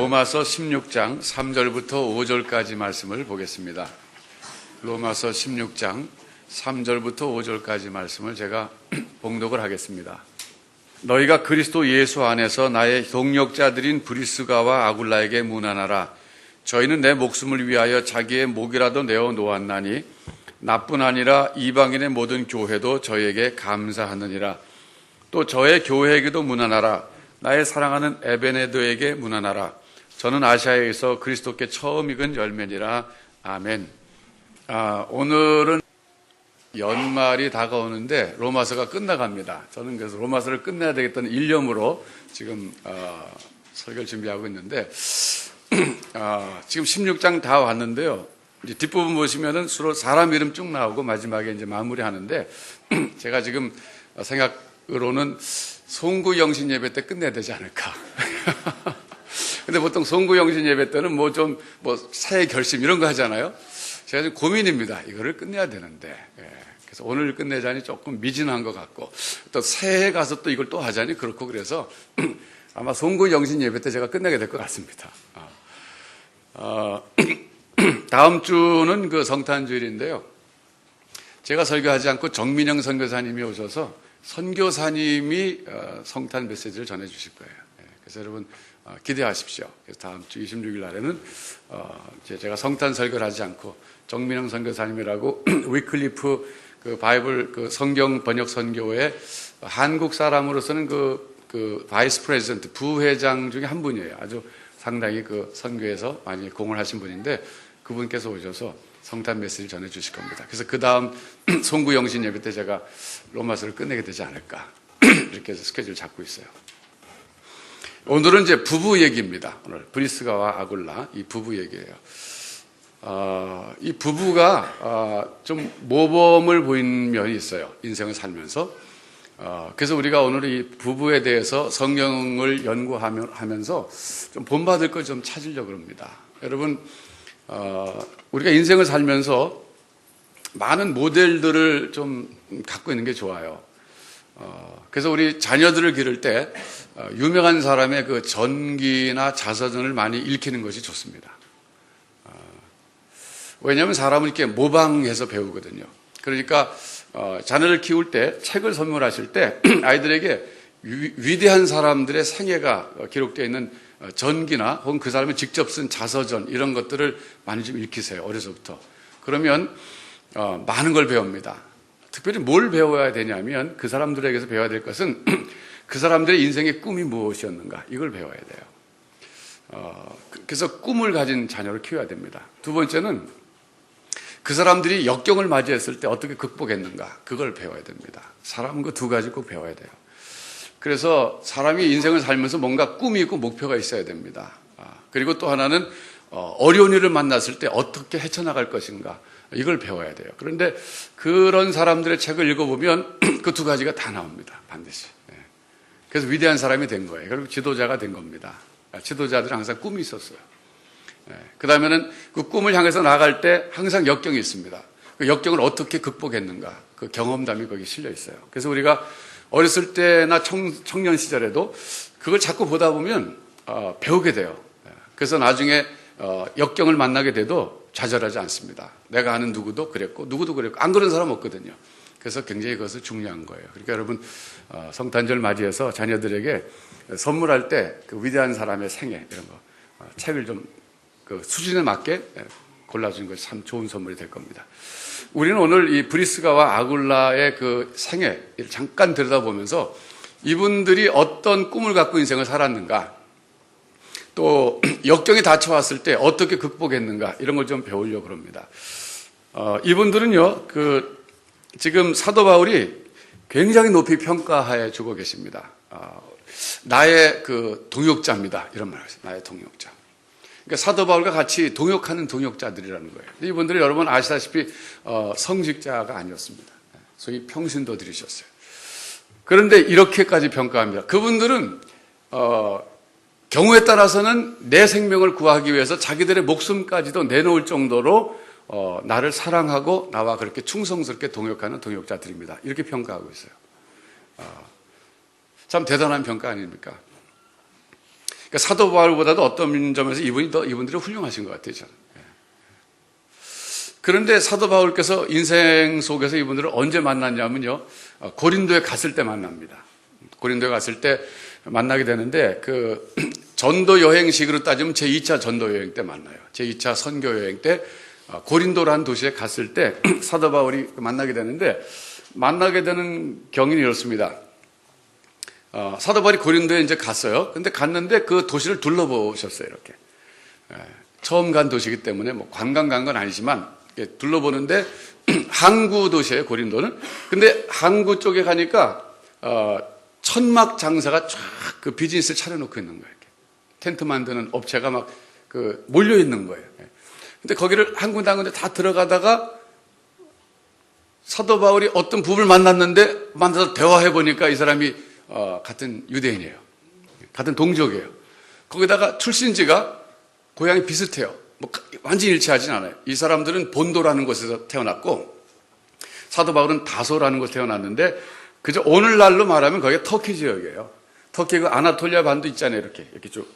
로마서 16장 3절부터 5절까지 말씀을 보겠습니다. 로마서 16장 3절부터 5절까지 말씀을 제가 봉독을 하겠습니다. 너희가 그리스도 예수 안에서 나의 동역자들인 브리스가와 아굴라에게 문안하라. 저희는 내 목숨을 위하여 자기의 목이라도 내어 놓았나니 나뿐 아니라 이방인의 모든 교회도 저에게 감사하느니라. 또 저의 교회에게도 문안하라. 나의 사랑하는 에베네도에게 문안하라. 저는 아시아에서 그리스도께 처음 익은 열매니라. 아멘. 오늘은 연말이 다가오는데 로마서가 끝나갑니다. 저는 그래서 로마서를 끝내야 되겠다는 일념으로 지금 설교를 준비하고 있는데 지금 16장 다 왔는데요. 이제 뒷부분 보시면은 수로 사람 이름 쭉 나오고 마지막에 이제 마무리하는데 제가 지금 생각으로는 송구 영신 예배 때 끝내야 되지 않을까. 근데 보통 송구 영신 예배 때는 새해 결심 이런 거 하잖아요. 제가 지금 고민입니다. 이거를 끝내야 되는데. 그래서 오늘 끝내자니 조금 미진한 것 같고, 또 새해 가서 또 이걸 또 하자니 그렇고, 그래서 아마 송구 영신 예배 때 제가 끝내게 될 것 같습니다. 다음 주는 그 성탄주일인데요. 제가 설교하지 않고 정민영 선교사님이 오셔서 선교사님이 성탄 메시지를 전해주실 거예요. 그래서 여러분 기대하십시오. 그래서 다음 주 26일 날에는 제가 성탄 설교를 하지 않고 정민영 선교사님이라고 위클리프 그 바이블 그 성경 번역 선교회 한국 사람으로서는 그 바이스 프레지던트 부회장 중에 한 분이에요. 아주 상당히 그 선교에서 많이 공을 하신 분인데 그분께서 오셔서 성탄 메시지를 전해 주실 겁니다. 그래서 그 다음 송구 영신 예배 때 제가 로마서를 끝내게 되지 않을까 이렇게 해서 스케줄 잡고 있어요. 오늘은 이제 부부 얘기입니다. 오늘 브리스가와 아굴라 이 부부 얘기예요. 이 부부가 좀 모범을 보인 면이 있어요. 인생을 살면서. 그래서 우리가 오늘 이 부부에 대해서 성경을 연구하면서 좀 본받을 걸 좀 찾으려고 합니다. 여러분 우리가 인생을 살면서 많은 모델들을 좀 갖고 있는 게 좋아요. 그래서 우리 자녀들을 기를 때 유명한 사람의 그 전기나 자서전을 많이 읽히는 것이 좋습니다. 왜냐하면 사람은 이렇게 모방해서 배우거든요. 그러니까 자녀를 키울 때 책을 선물하실 때 아이들에게 위대한 사람들의 생애가 기록되어 있는 전기나 혹은 그 사람이 직접 쓴 자서전 이런 것들을 많이 좀 읽히세요. 어려서부터. 그러면 많은 걸 배웁니다. 특별히 뭘 배워야 되냐면 그 사람들에게서 배워야 될 것은 그 사람들의 인생의 꿈이 무엇이었는가 이걸 배워야 돼요. 그래서 꿈을 가진 자녀를 키워야 됩니다. 두 번째는 그 사람들이 역경을 맞이했을 때 어떻게 극복했는가 그걸 배워야 됩니다. 사람은 그 두 가지 꼭 배워야 돼요. 그래서 사람이 인생을 살면서 뭔가 꿈이 있고 목표가 있어야 됩니다. 그리고 또 하나는 어려운 일을 만났을 때 어떻게 헤쳐나갈 것인가 이걸 배워야 돼요. 그런데 그런 사람들의 책을 읽어보면 그 두 가지가 다 나옵니다. 반드시. 그래서 위대한 사람이 된 거예요. 그리고 지도자가 된 겁니다. 지도자들은 항상 꿈이 있었어요. 그 다음에는 그 꿈을 향해서 나아갈 때 항상 역경이 있습니다. 그 역경을 어떻게 극복했는가 그 경험담이 거기 실려 있어요. 그래서 우리가 어렸을 때나 청년 시절에도 그걸 자꾸 보다 보면 배우게 돼요. 그래서 나중에 역경을 만나게 돼도 좌절하지 않습니다. 내가 아는 누구도 그랬고 누구도 그랬고 안 그런 사람 없거든요. 그래서 굉장히 그것은 중요한 거예요. 그러니까 여러분 성탄절 맞이해서 자녀들에게 선물할 때 그 위대한 사람의 생애 이런 거 책을 좀 그 수준에 맞게 골라주는 것이 참 좋은 선물이 될 겁니다. 우리는 오늘 이 브리스가와 아굴라의 그 생애를 잠깐 들여다보면서 이분들이 어떤 꿈을 갖고 인생을 살았는가 또 역경이 닥쳐왔을 때 어떻게 극복했는가 이런 걸 좀 배우려고 합니다. 이분들은요 지금 사도 바울이 굉장히 높이 평가해 주고 계십니다. 나의 그 동역자입니다. 이런 말을 하세요. 나의 동역자. 그러니까 사도 바울과 같이 동역하는 동역자들이라는 거예요. 이분들이 여러분 아시다시피 성직자가 아니었습니다. 소위 평신도 들이셨어요. 그런데 이렇게까지 평가합니다. 그분들은 경우에 따라서는 내 생명을 구하기 위해서 자기들의 목숨까지도 내놓을 정도로 나를 사랑하고 나와 그렇게 충성스럽게 동역하는 동역자들입니다. 이렇게 평가하고 있어요. 참 대단한 평가 아닙니까? 그러니까 사도 바울보다도 어떤 점에서 이분들이 훌륭하신 것 같아요, 저는. 그런데 사도 바울께서 인생 속에서 이분들을 언제 만났냐면요, 고린도에 갔을 때 만납니다. 고린도에 갔을 때 만나게 되는데, 그 전도 여행식으로 따지면 제2차 전도 여행 때 만나요. 제2차 선교 여행 때 고린도라는 도시에 갔을 때 사도 바울이 만나게 되는데, 만나게 되는 경위는 이렇습니다. 사도 바울이 고린도에 이제 갔어요. 근데 갔는데 그 도시를 둘러보셨어요, 이렇게. 처음 간 도시이기 때문에 뭐 관광 간 건 아니지만 둘러보는데 항구 도시예요, 고린도는. 근데 항구 쪽에 가니까 천막 장사가 쫙 그 비즈니스를 차려놓고 있는 거예요. 이렇게. 텐트 만드는 업체가 막 그 몰려 있는 거예요. 근데 거기를 한 군데 한 군데 다 들어가다가 사도 바울이 어떤 부부를 만나서 대화해 보니까 이 사람이 같은 유대인이에요. 같은 동족이에요. 거기다가 출신지가 고향이 비슷해요. 뭐 완전히 일치하진 않아요. 이 사람들은 본도라는 곳에서 태어났고 사도 바울은 다소라는 곳에서 태어났는데 그저 오늘날로 말하면 거기가 터키 지역이에요. 터키 그 아나톨리아 반도 있잖아요. 이렇게 쭉.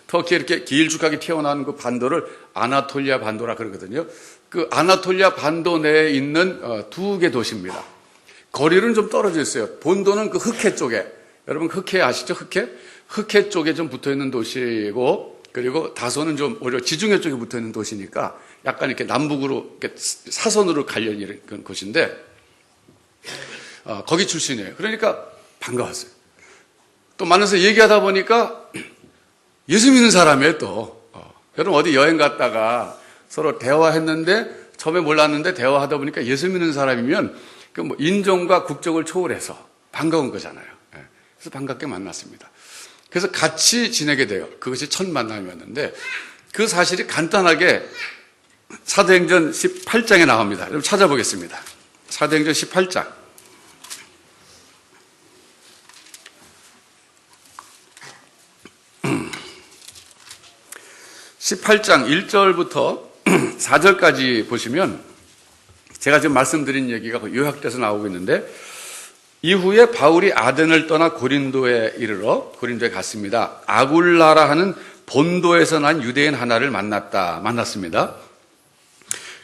터키에 이렇게 길쭉하게 튀어나온 그 반도를 아나톨리아 반도라 그러거든요. 그 아나톨리아 반도 내에 있는 두 개 도시입니다. 거리는 좀 떨어져 있어요. 본도는 그 흑해 쪽에, 여러분 흑해 아시죠? 흑해? 흑해 쪽에 좀 붙어 있는 도시고, 그리고 다소는 좀 오히려 지중해 쪽에 붙어 있는 도시니까 약간 이렇게 남북으로 이렇게 사선으로 갈려 있는 그런 곳인데, 거기 출신이에요. 그러니까 반가웠어요. 또 만나서 얘기하다 보니까 예수 믿는 사람이에요, 또. 여러분 어디 여행 갔다가 서로 대화했는데 처음에 몰랐는데 대화하다 보니까 예수 믿는 사람이면 그 뭐 인종과 국적을 초월해서 반가운 거잖아요. 그래서 반갑게 만났습니다. 그래서 같이 지내게 돼요. 그것이 첫 만남이었는데 그 사실이 간단하게 사도행전 18장에 나옵니다. 여러분 찾아보겠습니다. 사도행전 18장. 18장 1절부터 4절까지 보시면 제가 지금 말씀드린 얘기가 요약돼서 나오고 있는데 이후에 바울이 아덴을 떠나 고린도에 이르러 고린도에 갔습니다. 아굴라라 하는 본도에서 난 유대인 하나를 만났습니다.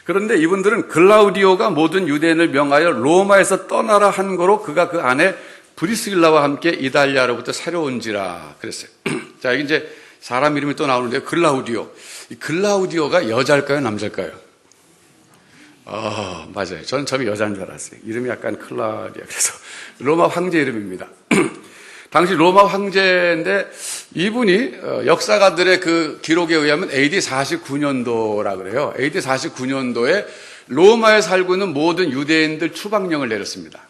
그런데 이분들은 글라우디오가 모든 유대인을 명하여 로마에서 떠나라 한 거로 그가 그 안에 브리스길라와 함께 이달리아로부터 새로운지라 그랬어요. 자, 이제 사람 이름이 또 나오는데 글라우디오. 이 글라우디오가 여자일까요, 남자일까요? 맞아요. 저는 처음에 여자인 줄 알았어요. 이름이 약간 클라우디아. 그래서 로마 황제 이름입니다. 당시 로마 황제인데 이분이 역사가들의 그 기록에 의하면 AD 49년도라 그래요. AD 49년도에 로마에 살고 있는 모든 유대인들 추방령을 내렸습니다.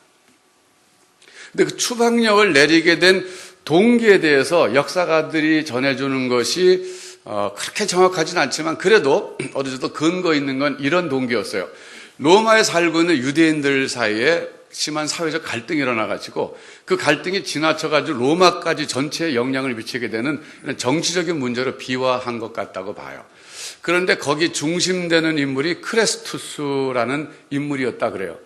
근데 그 추방령을 내리게 된 동기에 대해서 역사가들이 전해주는 것이 그렇게 정확하진 않지만 그래도 어느 정도 근거 있는 건 이런 동기였어요. 로마에 살고 있는 유대인들 사이에 심한 사회적 갈등이 일어나가지고 그 갈등이 지나쳐가지고 로마까지 전체에 영향을 미치게 되는 이런 정치적인 문제로 비화한 것 같다고 봐요. 그런데 거기 중심되는 인물이 크레스투스라는 인물이었다 그래요.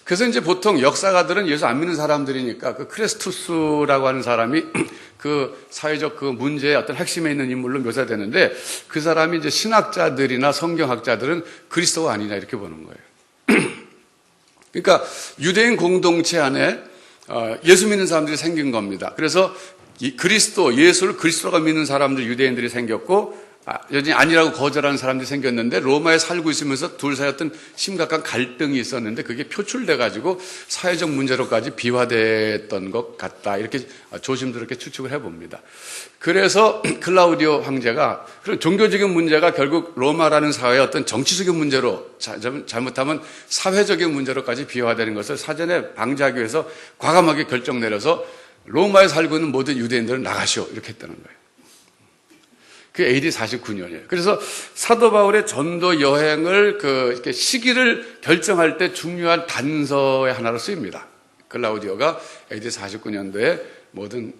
그래서 이제 보통 역사가들은 예수 안 믿는 사람들이니까 그 크레스투스라고 하는 사람이 그 사회적 그 문제의 어떤 핵심에 있는 인물로 묘사되는데 그 사람이 이제 신학자들이나 성경학자들은 그리스도가 아니냐 이렇게 보는 거예요. 그러니까 유대인 공동체 안에 예수 믿는 사람들이 생긴 겁니다. 그래서 예수를 그리스도가 믿는 사람들 유대인들이 생겼고 여전히 아니라고 거절하는 사람들이 생겼는데 로마에 살고 있으면서 둘 사이 어떤 심각한 갈등이 있었는데 그게 표출돼 가지고 사회적 문제로까지 비화됐던 것 같다. 이렇게 조심스럽게 추측을 해봅니다. 그래서 클라우디오 황제가 그런 종교적인 문제가 결국 로마라는 사회의 어떤 정치적인 문제로 잘못하면 사회적인 문제로까지 비화되는 것을 사전에 방지하기 위해서 과감하게 결정 내려서 로마에 살고 있는 모든 유대인들은 나가시오 이렇게 했다는 거예요. 그게 AD 49년이에요. 그래서 사도 바울의 전도 여행을 이렇게 시기를 결정할 때 중요한 단서의 하나로 쓰입니다. 클라우디오가 AD 49년도에 모든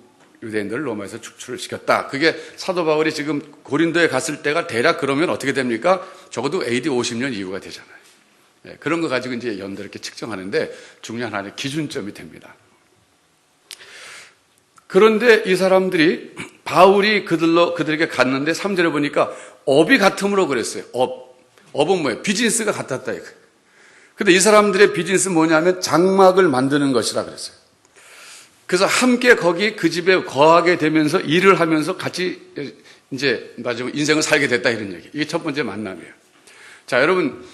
유대인들을 로마에서 축출을 시켰다. 그게 사도 바울이 지금 고린도에 갔을 때가 대략 그러면 어떻게 됩니까? 적어도 AD 50년 이후가 되잖아요. 네, 그런 거 가지고 이제 연도를 이렇게 측정하는데 중요한 하나의 기준점이 됩니다. 그런데 이 사람들이 바울이 그들에게 갔는데 3절에 보니까 업이 같음으로 그랬어요. 업은 뭐예요? 비즈니스가 같았다. 근데 이 사람들의 비즈니스 뭐냐면 장막을 만드는 것이라 그랬어요. 그래서 함께 거기 그 집에 거하게 되면서 일을 하면서 같이 이제 마지막 인생을 살게 됐다 이런 얘기. 이게 첫 번째 만남이에요. 자, 여러분,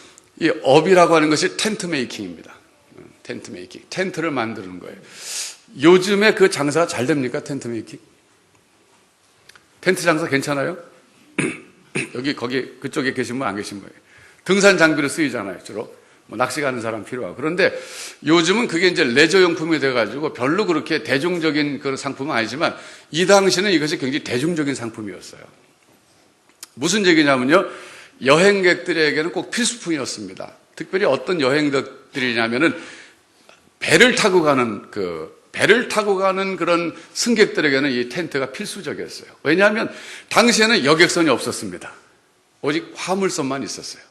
이 업이라고 하는 것이 텐트 메이킹입니다. 텐트 메이킹. 텐트를 만드는 거예요. 요즘에 그 장사가 잘 됩니까? 텐트 메이킹? 텐트 장사 괜찮아요? 거기, 그쪽에 계신 분 안 계신 거예요. 등산 장비로 쓰이잖아요, 주로. 뭐 낚시 가는 사람 필요하고. 그런데 요즘은 그게 이제 레저용품이 돼가지고 별로 그렇게 대중적인 그런 상품은 아니지만 이 당시는 이것이 굉장히 대중적인 상품이었어요. 무슨 얘기냐면요. 여행객들에게는 꼭 필수품이었습니다. 특별히 어떤 여행객들이냐면은 배를 타고 가는 그런 승객들에게는 이 텐트가 필수적이었어요. 왜냐하면 당시에는 여객선이 없었습니다. 오직 화물선만 있었어요.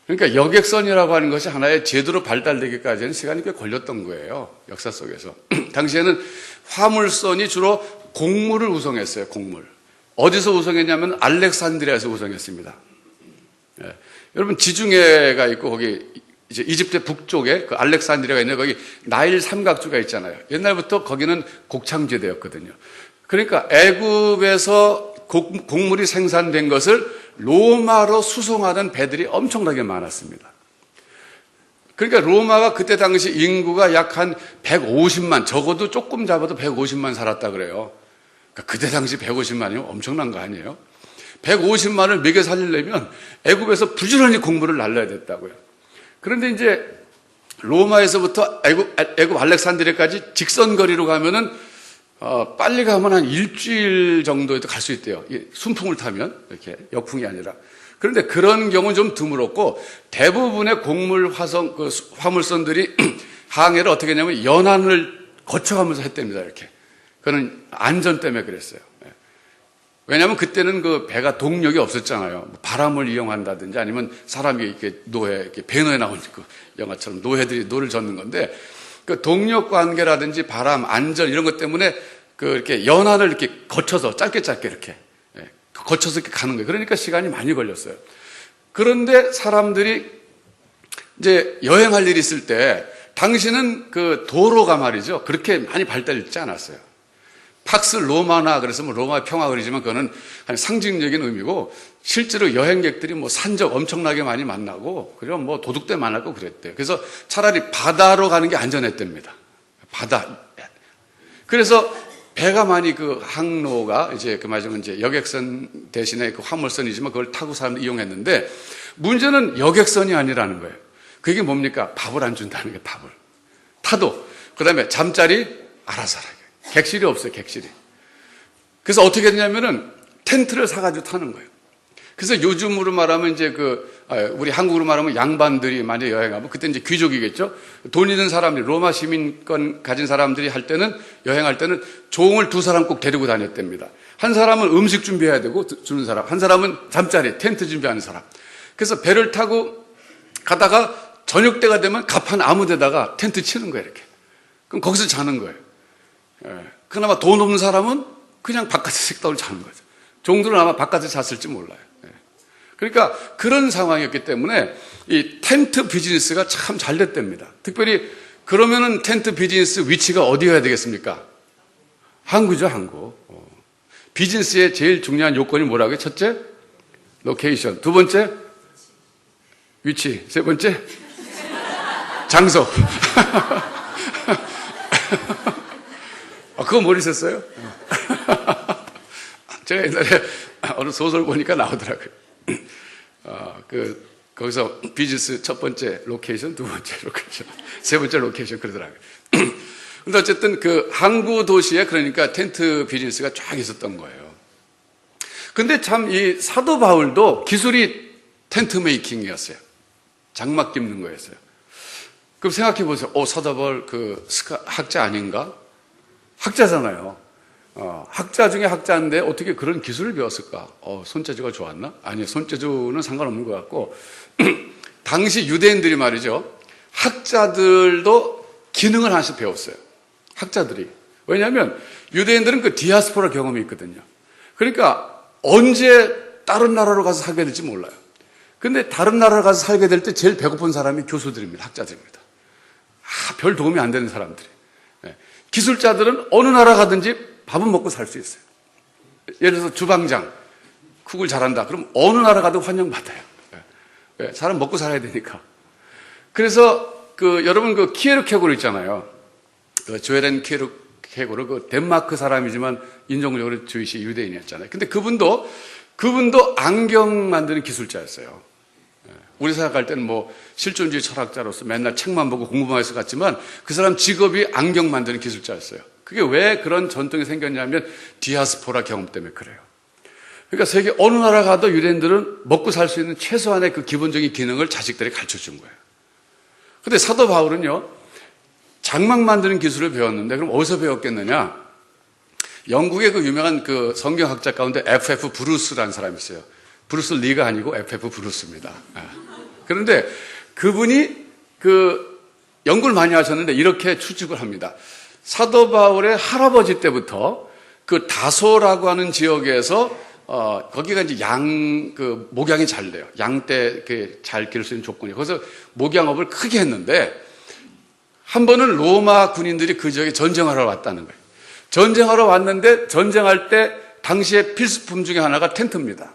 그러니까 여객선이라고 하는 것이 하나의 제대로 발달되기까지는 시간이 꽤 걸렸던 거예요. 역사 속에서. 당시에는 화물선이 주로 곡물을 운송했어요. 곡물. 어디서 운송했냐면 알렉산드리아에서 운송했습니다. 예. 여러분 지중해가 있고 거기 이제 이집트 북쪽에 그 알렉산드리아가 있는 거기 나일 삼각주가 있잖아요. 옛날부터 거기는 곡창지대였거든요. 그러니까 애굽에서 곡물이 생산된 것을 로마로 수송하는 배들이 엄청나게 많았습니다. 그러니까 로마가 그때 당시 인구가 약 한 150만, 적어도 조금 잡아도 150만 살았다 그래요. 그러니까 그때 당시 150만이면 엄청난 거 아니에요? 150만을 먹여 살리려면 애굽에서 부지런히 곡물을 날려야 됐다고요. 그런데 이제 로마에서부터 애굽 알렉산드리아까지 직선거리로 가면은 빨리 가면 한 일주일 정도에도 갈 수 있대요. 순풍을 타면 이렇게 역풍이 아니라. 그런데 그런 경우는 좀 드물었고 대부분의 곡물 화물선들이 항해를 어떻게 했냐면 연안을 거쳐가면서 했답니다. 이렇게. 그는 안전 때문에 그랬어요. 왜냐하면 그때는 그 배가 동력이 없었잖아요. 바람을 이용한다든지 아니면 사람이 이렇게 이렇게 배너에 나오는 그 영화처럼 노예들이 노를 젓는 건데 그 동력 관계라든지 바람, 안전 이런 것 때문에 이렇게 연안을 이렇게 거쳐서 짧게 이렇게 거쳐서 이렇게 가는 거예요. 그러니까 시간이 많이 걸렸어요. 그런데 사람들이 이제 여행할 일이 있을 때 당시는 그 도로가 말이죠. 그렇게 많이 발달되지 않았어요. 팍스 로마나 그래서 뭐 로마 평화 그러지만 그거는 한 상징적인 의미고 실제로 여행객들이 뭐 산적 엄청나게 많이 만나고 그리고 뭐 도둑들 만나고 그랬대요. 그래서 차라리 바다로 가는 게 안전했답니다. 바다. 그래서 배가 많이 그 항로가 이제 그 말하자면 이제 여객선 대신에 그 화물선이지만 그걸 타고 사람들이 이용했는데 문제는 여객선이 아니라는 거예요. 그게 뭡니까? 밥을 안 준다는 게 밥을. 타도. 그 다음에 잠자리 알아서 하라게. 객실이 없어요, 객실이. 그래서 어떻게 되냐면은 텐트를 사가지고 타는 거예요. 그래서 요즘으로 말하면 이제 우리 한국으로 말하면 양반들이 많이 여행하면 그때 이제 귀족이겠죠? 돈 있는 사람들이, 로마 시민권 가진 사람들이 여행할 때는 종을 2사람 꼭 데리고 다녔답니다. 한 사람은 음식 준비해야 되고, 주는 사람. 한 사람은 잠자리, 텐트 준비하는 사람. 그래서 배를 타고 가다가 저녁 때가 되면 갑판 아무 데다가 텐트 치는 거예요, 이렇게. 그럼 거기서 자는 거예요. 그나마 돈 없는 사람은 그냥 바깥에 식당을 자는 거죠. 종들은 아마 바깥에 잤을지 몰라요. 그러니까 그런 상황이었기 때문에 이 텐트 비즈니스가 참 잘 됐답니다. 특별히 그러면은 텐트 비즈니스 위치가 어디여야 되겠습니까? 항구죠, 항구. 비즈니스의 제일 중요한 요건이 뭐라고요? 첫째, 로케이션. 두 번째, 위치. 세 번째, 장소. 그거 모르셨어요? 제가 옛날에 어느 소설 보니까 나오더라고요. 거기서 비즈니스 첫 번째 로케이션, 두 번째 로케이션, 세 번째 로케이션 그러더라고요. 근데 어쨌든 그 항구 도시에 그러니까 텐트 비즈니스가 쫙 있었던 거예요. 근데 참 이 사도 바울도 기술이 텐트 메이킹이었어요. 장막 깁는 거였어요. 그럼 생각해 보세요. 사도 바울 학자 아닌가? 학자잖아요. 학자 중에 학자인데 어떻게 그런 기술을 배웠을까? 손재주가 좋았나? 아니, 손재주는 상관없는 것 같고 당시 유대인들이 말이죠. 학자들도 기능을 하나씩 배웠어요. 학자들이. 왜냐하면 유대인들은 그 디아스포라 경험이 있거든요. 그러니까 언제 다른 나라로 가서 살게 될지 몰라요. 근데 다른 나라로 가서 살게 될 때 제일 배고픈 사람이 교수들입니다. 학자들입니다. 별 도움이 안 되는 사람들이. 기술자들은 어느 나라 가든지 밥은 먹고 살 수 있어요. 예를 들어서 주방장, 쿡을 잘한다. 그럼 어느 나라 가도 환영받아요. 사람 먹고 살아야 되니까. 그래서 여러분 키에르케고르 있잖아요. 조에렌 키에르케고르 덴마크 사람이지만 인종적으로 주이시 유대인이었잖아요. 근데 그분도 안경 만드는 기술자였어요. 우리 생각할 때는 실존주의 철학자로서 맨날 책만 보고 공부만 해서 갔지만 그 사람 직업이 안경 만드는 기술자였어요. 그게 왜 그런 전통이 생겼냐면 디아스포라 경험 때문에 그래요. 그러니까 세계 어느 나라 가도 유대인들은 먹고 살 수 있는 최소한의 그 기본적인 기능을 자식들에게 가르쳐 준 거예요. 근데 사도 바울은요, 장막 만드는 기술을 배웠는데 그럼 어디서 배웠겠느냐? 영국의 그 유명한 그 성경학자 가운데 F.F. 브루스라는 사람이 있어요. 브루스 리가 아니고 F.F. 브루스입니다. 그런데 그분이 연구를 많이 하셨는데 이렇게 추측을 합니다. 사도 바울의 할아버지 때부터 그 다소라고 하는 지역에서 거기가 이제 목양이 잘 돼요. 양떼 잘 기를 수 있는 조건이에요. 거기서 목양업을 크게 했는데 한 번은 로마 군인들이 그 지역에 전쟁하러 왔다는 거예요. 전쟁하러 왔는데 전쟁할 때 당시에 필수품 중에 하나가 텐트입니다.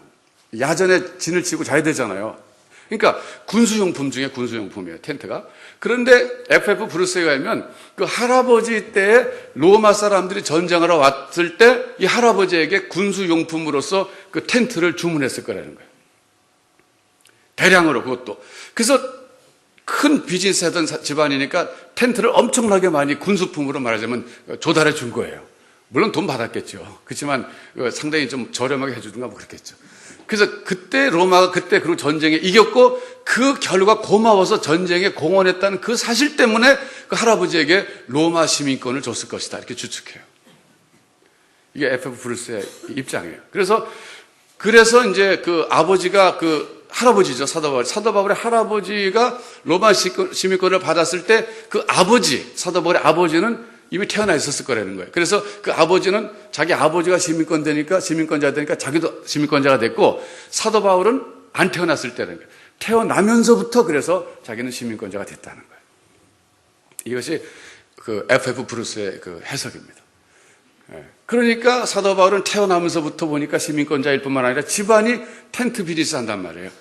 야전에 진을 치고 자야 되잖아요. 그러니까 군수용품 중에 군수용품이에요, 텐트가. 그런데 F.F. 브루스에 의하면 그 할아버지 때에 로마 사람들이 전쟁하러 왔을 때 이 할아버지에게 군수용품으로서 그 텐트를 주문했을 거라는 거예요. 대량으로 그것도. 그래서 큰 비즈니스 하던 집안이니까 텐트를 엄청나게 많이 군수품으로 말하자면 조달해 준 거예요. 물론 돈 받았겠죠. 그렇지만 상당히 좀 저렴하게 해주든가 그렇겠죠. 그래서 그때 로마가 그리고 전쟁에 이겼고 그 결과 고마워서 전쟁에 공헌했다는 그 사실 때문에 그 할아버지에게 로마 시민권을 줬을 것이다. 이렇게 추측해요. 이게 F.F. 브루스의 입장이에요. 그래서 이제 그 아버지가 할아버지죠. 사도 바울의 할아버지가 로마 시민권을 받았을 때 그 사도 바울의 아버지는 이미 태어나 있었을 거라는 거예요. 그래서 그 아버지는 자기 아버지가 시민권자가 되니까 자기도 시민권자가 됐고 사도 바울은 안 태어났을 때라는 거예요. 태어나면서부터 그래서 자기는 시민권자가 됐다는 거예요. 이것이 F.F. 브루스의 해석입니다. 그러니까 사도 바울은 태어나면서부터 보니까 시민권자일 뿐만 아니라 집안이 텐트 비즈니스 한단 말이에요.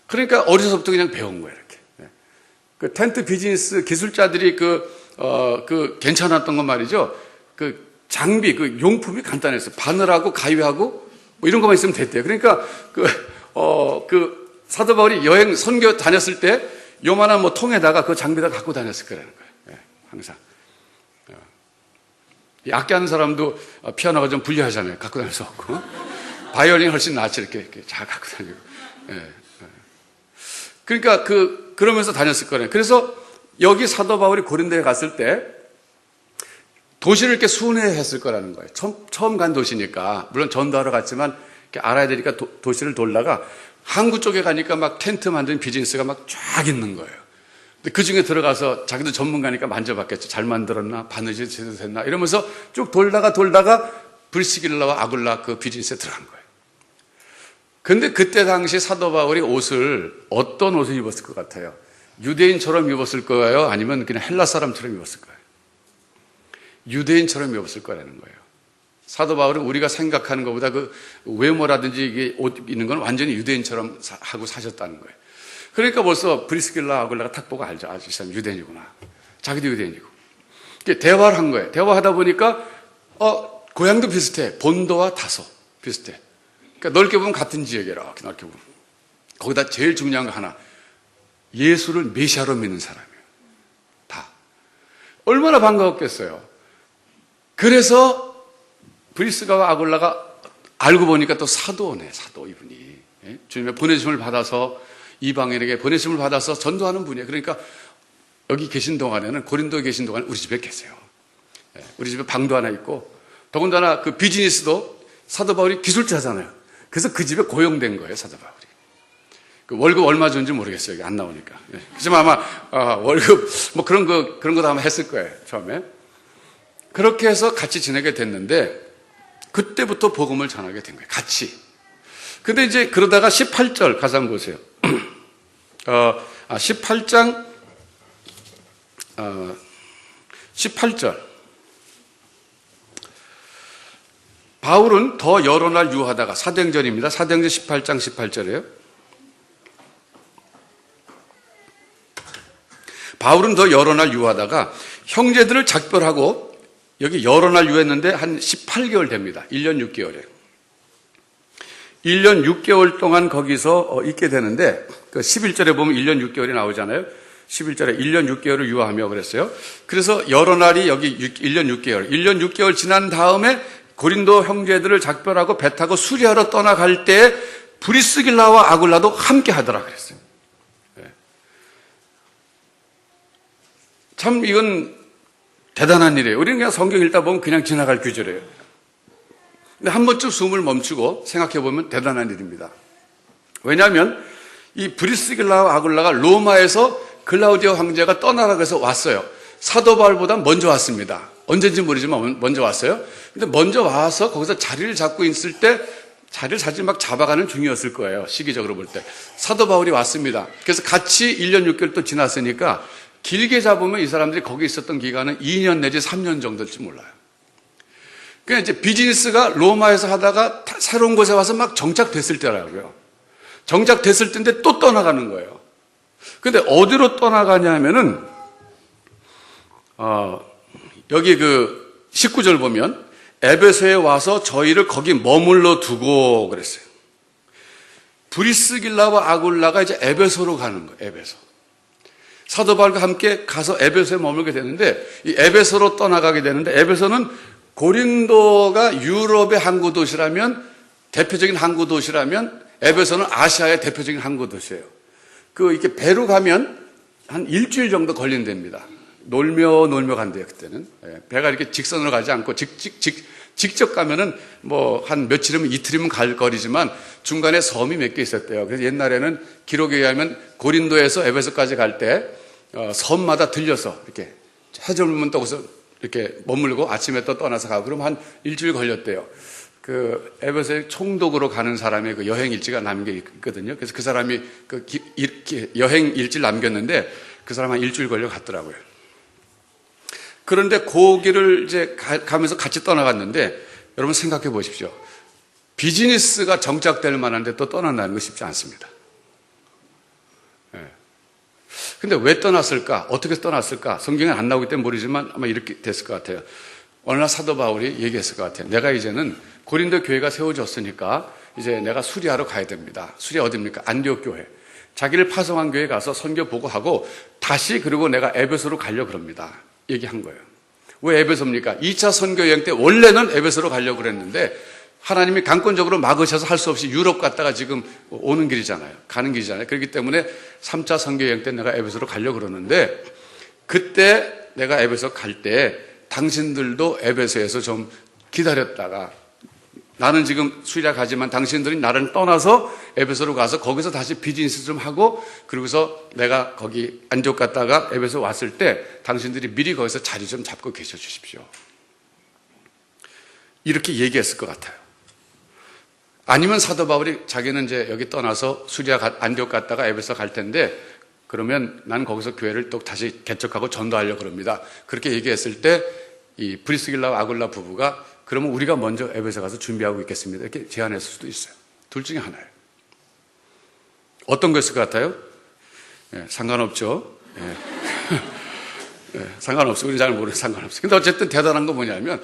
그러니까 어려서부터 그냥 배운 거예요, 이렇게. 그 텐트 비즈니스 기술자들이 괜찮았던 건 말이죠. 장비, 용품이 간단했어요. 바늘하고 가위하고 이런 것만 있으면 됐대요. 그러니까 사도 바울이 여행 선교 다녔을 때 요만한 통에다가 그 장비다 갖고 다녔을 거라는 거예요. 항상. 악기하는 사람도 피아노가 좀 불리하잖아요. 갖고 다닐 수 없고. 바이올린 훨씬 낫지, 이렇게 잘 갖고 다니고. 그러니까 그러면서 다녔을 거예요. 그래서 여기 사도 바울이 고린도에 갔을 때 도시를 이렇게 순회했을 거라는 거예요. 처음 간 도시니까. 물론 전도하러 갔지만 알아야 되니까 도시를 돌다가 항구 쪽에 가니까 막 텐트 만드는 비즈니스가 막 쫙 있는 거예요. 근데 그 중에 들어가서 자기도 전문가니까 만져봤겠죠. 잘 만들었나? 바느질 제대로 됐나? 이러면서 쭉 돌다가 브리스길라와 아굴라 그 비즈니스에 들어간 거예요. 근데 그때 당시 사도 바울이 어떤 옷을 입었을 것 같아요? 유대인처럼 입었을 거예요? 아니면 그냥 헬라 사람처럼 입었을 거예요? 유대인처럼 입었을 거라는 거예요. 사도 바울은 우리가 생각하는 것보다 외모라든지 이게 옷 입는 건 완전히 유대인처럼 하고 사셨다는 거예요. 그러니까 벌써 브리스길라 아굴라가 탁 보고 알죠. 이 사람 유대인이구나. 자기도 유대인이고. 대화를 한 거예요. 대화하다 보니까 고향도 비슷해. 본도와 다소 비슷해. 그러니까 넓게 보면 같은 지역이라 이렇게 넓게 보면. 거기다 제일 중요한 거 하나. 예수를 메시아로 믿는 사람이에요. 다. 얼마나 반가웠겠어요. 그래서 브리스가와 아굴라가 알고 보니까 또 사도네, 사도 이분이. 주님의 보내심을 받아서 이방인에게 보내심을 받아서 전도하는 분이에요. 그러니까 여기 계신 동안에는 고린도에 계신 동안에 우리 집에 계세요. 우리 집에 방도 하나 있고 더군다나 그 비즈니스도 사도 바울이 기술자잖아요. 그래서 그 집에 고용된 거예요, 사도 바울이. 그 월급 얼마 주는지 모르겠어요. 여기 안 나오니까. 그렇지만 아마 월급 그런 것도 아마 했을 거예요, 처음에. 그렇게 해서 같이 지내게 됐는데 그때부터 복음을 전하게 된 거예요. 같이. 근데 이제 그러다가 18절 가서 한번 보세요. 18장 18절. 바울은 더 여러 날 유하다가, 사도행전입니다. 사도행전 18장 18절이에요. 바울은 더 여러 날 유하다가 형제들을 작별하고, 여기 여러 날 유했는데 한 18개월 됩니다. 1년 6개월이에요. 1년 6개월 동안 거기서 있게 되는데, 그 11절에 보면 1년 6개월이 나오잖아요. 11절에 1년 6개월을 유하며 그랬어요. 그래서 여러 날이 여기 1년 6개월. 1년 6개월 지난 다음에 고린도 형제들을 작별하고 배 타고 수리하러 떠나갈 때 브리스길라와 아굴라도 함께 하더라 그랬어요. 참 이건 대단한 일이에요. 우리는 그냥 성경 읽다 보면 그냥 지나갈 구절이에요. 근데 한 번쯤 숨을 멈추고 생각해 보면 대단한 일입니다. 왜냐하면 이 브리스길라와 아굴라가 로마에서 클라우디오 황제가 떠나라고 해서 왔어요. 사도 바울보다 먼저 왔습니다. 언제인지 모르지만 먼저 왔어요. 근데 먼저 와서 거기서 자리를 잡고 있을 때 자리를 사실 막 잡아가는 중이었을 거예요. 시기적으로 볼 때. 사도 바울이 왔습니다. 그래서 같이 1년 6개월 또 지났으니까 길게 잡으면 이 사람들이 거기 있었던 기간은 2년 내지 3년 정도일지 몰라요. 그러니까 이제 비즈니스가 로마에서 하다가 새로운 곳에 와서 막 정착됐을 때라고요. 정착됐을 때인데 또 떠나가는 거예요. 근데 어디로 떠나가냐면은, 여기 그 19절 보면 에베소에 와서 저희를 거기 머물러 두고 그랬어요. 브리스길라와 아굴라가 이제 에베소로 가는 거예요. 에베소. 사도 바울과 함께 가서 에베소에 머물게 되는데, 이 에베소로 떠나가게 되는데, 에베소는 고린도가 유럽의 항구 도시라면, 대표적인 항구 도시라면 에베소는 아시아의 대표적인 항구 도시예요. 이렇게 배로 가면 한 일주일 정도 걸린답니다. 놀며 간대요, 그때는. 배가 이렇게 직선으로 가지 않고 직접 가면은 뭐 한 며칠이면 이틀이면 갈 거리지만 중간에 섬이 몇 개 있었대요. 그래서 옛날에는 기록에 의하면 고린도에서 에베소까지 갈 때 섬마다 들려서 이렇게 해저물면 떠서 이렇게 머물고 아침에 또 떠나서 가고 그러면 한 일주일 걸렸대요. 그 에베소의 총독으로 가는 사람의 그 여행 일지가 남겨 있거든요. 그래서 그 사람이 여행 일지를 남겼는데 그 사람 한 일주일 걸려 갔더라고요. 그런데 그 길을 이제 가면서 같이 떠나갔는데 여러분 생각해 보십시오. 비즈니스가 정착될 만한데 또 떠난다는 거 쉽지 않습니다. 근데 왜 떠났을까? 어떻게 떠났을까? 성경에 안 나오기 때문에 모르지만 아마 이렇게 됐을 것 같아요. 어느 날 사도 바울이 얘기했을 것 같아요. 내가 이제는 고린도 교회가 세워졌으니까 이제 내가 수리하러 가야 됩니다. 수리 어디입니까? 안디옥 교회. 자기를 파송한 교회에 가서 선교 보고하고 다시 그리고 내가 에베소로 가려고 그럽니다. 얘기한 거예요. 왜 에베소입니까? 2차 선교 여행 때 원래는 에베소로 가려고 그랬는데 하나님이 강권적으로 막으셔서 할 수 없이 유럽 갔다가 지금 오는 길이잖아요. 가는 길이잖아요. 그렇기 때문에 3차 선교 여행 때 내가 에베소로 가려고 그러는데 그때 내가 에베소 갈 때 당신들도 에베소에서 좀 기다렸다가 나는 지금 수리하 가지만 당신들이 나를 떠나서 에베소로 가서 거기서 다시 비즈니스 좀 하고 그러고서 내가 거기 안디옥 갔다가 에베소 왔을 때 당신들이 미리 거기서 자리 좀 잡고 계셔 주십시오. 이렇게 얘기했을 것 같아요. 아니면 사도 바울이 자기는 이제 여기 떠나서 수리아 안디옥 갔다가 에베소 갈 텐데 그러면 난 거기서 교회를 또 다시 개척하고 전도하려고 그럽니다. 그렇게 얘기했을 때 이 브리스길라와 아굴라 부부가 그러면 우리가 먼저 에베소 가서 준비하고 있겠습니다. 이렇게 제안했을 수도 있어요. 둘 중에 하나예요. 어떤 것일 것 같아요? 상관없죠. 상관없어요. 우리는 잘 모르는 상관없어요. 근데 어쨌든 대단한 건 뭐냐면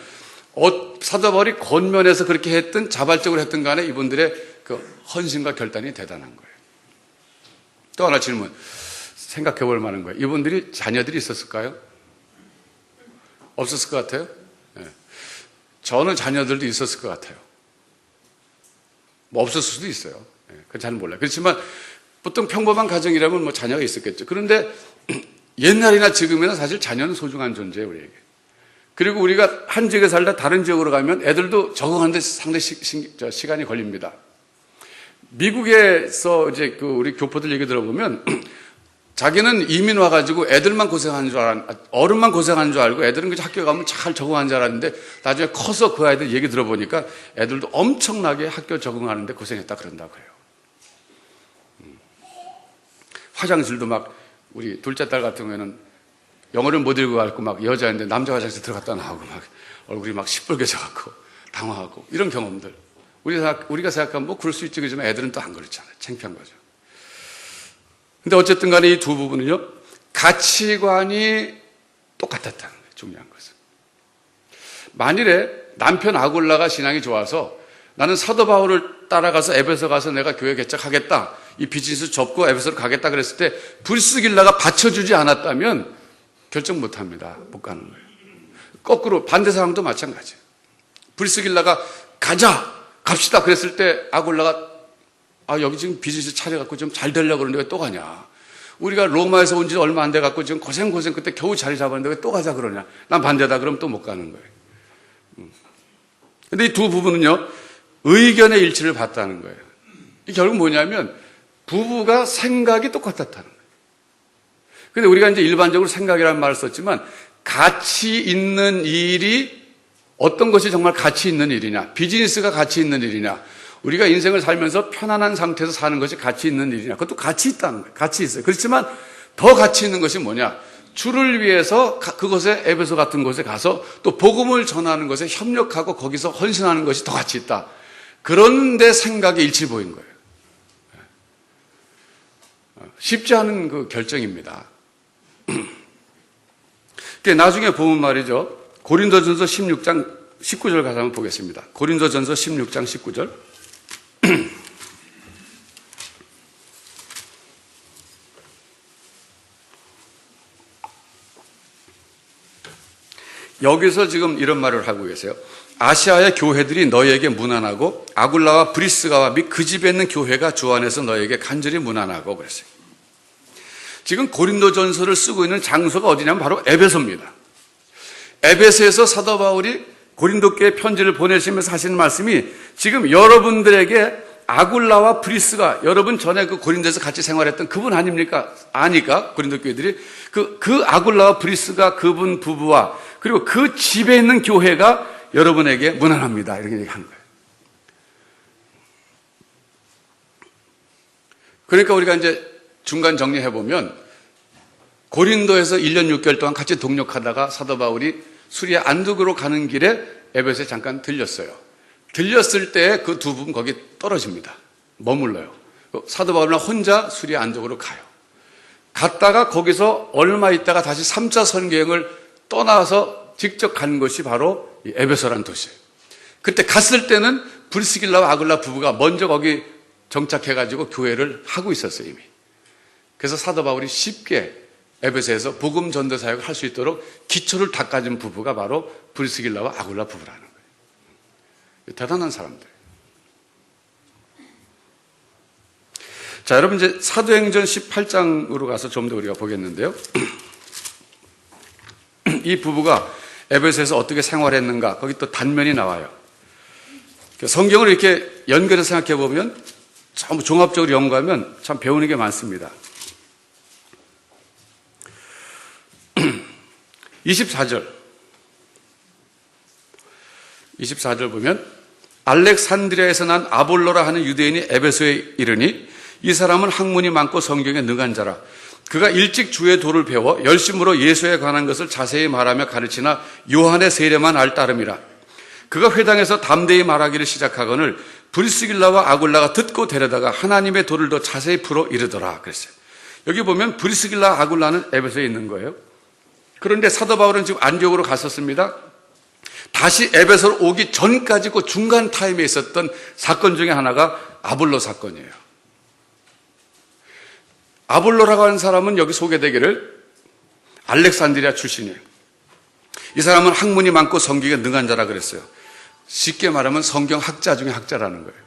사도 바울이 권면해서 그렇게 했든 자발적으로 했든 간에 이분들의 그 헌신과 결단이 대단한 거예요. 또 하나 질문 생각해 볼 만한 거예요. 이분들이 자녀들이 있었을까요? 없었을 것 같아요? 저는 자녀들도 있었을 것 같아요. 뭐 없었을 수도 있어요. 그건 잘 몰라요. 그렇지만 보통 평범한 가정이라면 뭐 자녀가 있었겠죠. 그런데 옛날이나 지금이나 사실 자녀는 소중한 존재예요, 우리에게. 그리고 우리가 한 지역에 살다 다른 지역으로 가면 애들도 적응하는데 상당히 시간이 걸립니다. 미국에서 이제 우리 교포들 얘기 들어보면 자기는 이민 와가지고 애들만 고생하는 줄 어른만 고생하는 줄 알고 애들은 그냥 학교 가면 잘 적응하는 줄 알았는데 나중에 커서 그 아이들 얘기 들어보니까 애들도 엄청나게 학교 적응하는데 고생했다 그런다고 해요. 화장실도 막 우리 둘째 딸 같은 경우에는 영어를 못 읽고 가고 막 여자인데 남자 화장실 들어갔다 나오고 막 얼굴이 막 시뻘게 져갖고 당황하고 이런 경험들. 우리가 생각하면 뭐 그럴 수 있지 그지만 애들은 또 안 그렇잖아요. 창피한 거죠. 근데 어쨌든 간에 이 두 부분은요, 가치관이 똑같았다는 거예요. 중요한 것은. 만일에 남편 아굴라가 신앙이 좋아서 나는 사도 바울을 따라가서 에베소 가서 내가 교회 개척하겠다. 이 비즈니스 접고 에베소로 가겠다 그랬을 때 브리스길라가 받쳐주지 않았다면 결정 못 합니다. 못 가는 거예요. 거꾸로 반대 상황도 마찬가지예요. 브리스길라가 갑시다 그랬을 때 아굴라가 여기 지금 비즈니스 차려갖고 좀 잘 되려고 그러는데 왜 또 가냐. 우리가 로마에서 온 지 얼마 안 돼갖고 지금 고생 그때 겨우 자리 잡았는데 왜 또 가자 그러냐. 난 반대다 그러면 또 못 가는 거예요. 근데 이 두 부부는요, 의견의 일치를 봤다는 거예요. 이게 결국 뭐냐면 부부가 생각이 똑같았다는 거예요. 근데 우리가 이제 일반적으로 생각이라는 말을 썼지만 가치 있는 일이 어떤 것이 정말 가치 있는 일이냐, 비즈니스가 가치 있는 일이냐, 우리가 인생을 살면서 편안한 상태에서 사는 것이 가치 있는 일이냐, 그것도 가치 있다는 거예요. 가치 있어요. 그렇지만 더 가치 있는 것이 뭐냐, 주를 위해서 그곳에 에베소 같은 곳에 가서 또 복음을 전하는 것에 협력하고 거기서 헌신하는 것이 더 가치 있다. 그런데 생각의 일치 보인 거예요. 쉽지 않은 그 결정입니다. 나중에 보면 말이죠. 고린도전서 16장 19절 가서 한번 보겠습니다. 고린도전서 16장 19절. 여기서 지금 이런 말을 하고 계세요. 아시아의 교회들이 너희에게 무난하고 아굴라와 브리스가와 및 그 집에 있는 교회가 주 안에서 너희에게 간절히 무난하고 그랬어요. 지금 고린도전서를 쓰고 있는 장소가 어디냐면 바로 에베소입니다. 에베소에서 사도 바울이 고린도 교회에 편지를 보내시면서 하시는 말씀이 지금 여러분들에게 아굴라와 브리스가 여러분 전에 그 고린도에서 같이 생활했던 그분 아닙니까? 아니까 고린도 교회들이 그 아굴라와 브리스가 그분 부부와 그리고 그 집에 있는 교회가 여러분에게 무난합니다. 이렇게 얘기하는 거예요. 그러니까 우리가 이제 중간 정리해보면 고린도에서 1년 6개월 동안 같이 동역하다가 사도 바울이 수리아 안디옥으로 가는 길에 에베소에 잠깐 들렸어요. 들렸을 때 그 두 분 거기 떨어집니다. 머물러요. 사도 바울은 혼자 수리아 안디옥으로 가요. 갔다가 거기서 얼마 있다가 다시 3차 선교행을 떠나서 직접 간 것이 바로 이 에베소라는 도시예요. 그때 갔을 때는 브리스길라와 아굴라 부부가 먼저 거기 정착해가지고 교회를 하고 있었어요, 이미. 그래서 사도 바울이 쉽게 에베소에서 복음 전도 사역을 할 수 있도록 기초를 닦아준 부부가 바로 브리스길라와 아굴라 부부라는 거예요. 대단한 사람들. 자, 여러분 이제 사도행전 18장으로 가서 좀 더 우리가 보겠는데요. 이 부부가 에베소에서 어떻게 생활했는가, 거기 또 단면이 나와요. 성경을 이렇게 연결해서 생각해 보면 전부 종합적으로 연구하면 참 배우는 게 많습니다. 24절 보면 알렉산드리아에서 난 아볼로라 하는 유대인이 에베소에 이르니 이 사람은 학문이 많고 성경에 능한 자라. 그가 일찍 주의 도를 배워 열심으로 예수에 관한 것을 자세히 말하며 가르치나 요한의 세례만 알 따름이라. 그가 회당에서 담대히 말하기를 시작하거늘 브리스길라와 아굴라가 듣고 데려다가 하나님의 도를 더 자세히 풀어 이르더라 그랬어요. 여기 보면 브리스길라 아굴라는 에베소에 있는 거예요. 그런데 사도 바울은 지금 안디옥으로 갔었습니다. 다시 에베소로 오기 전까지 그 중간 타임에 있었던 사건 중에 하나가 아볼로 사건이에요. 아볼로라고 하는 사람은 여기 소개되기를 알렉산드리아 출신이에요. 이 사람은 학문이 많고 성경에 능한 자라 그랬어요. 쉽게 말하면 성경학자 중에 학자라는 거예요.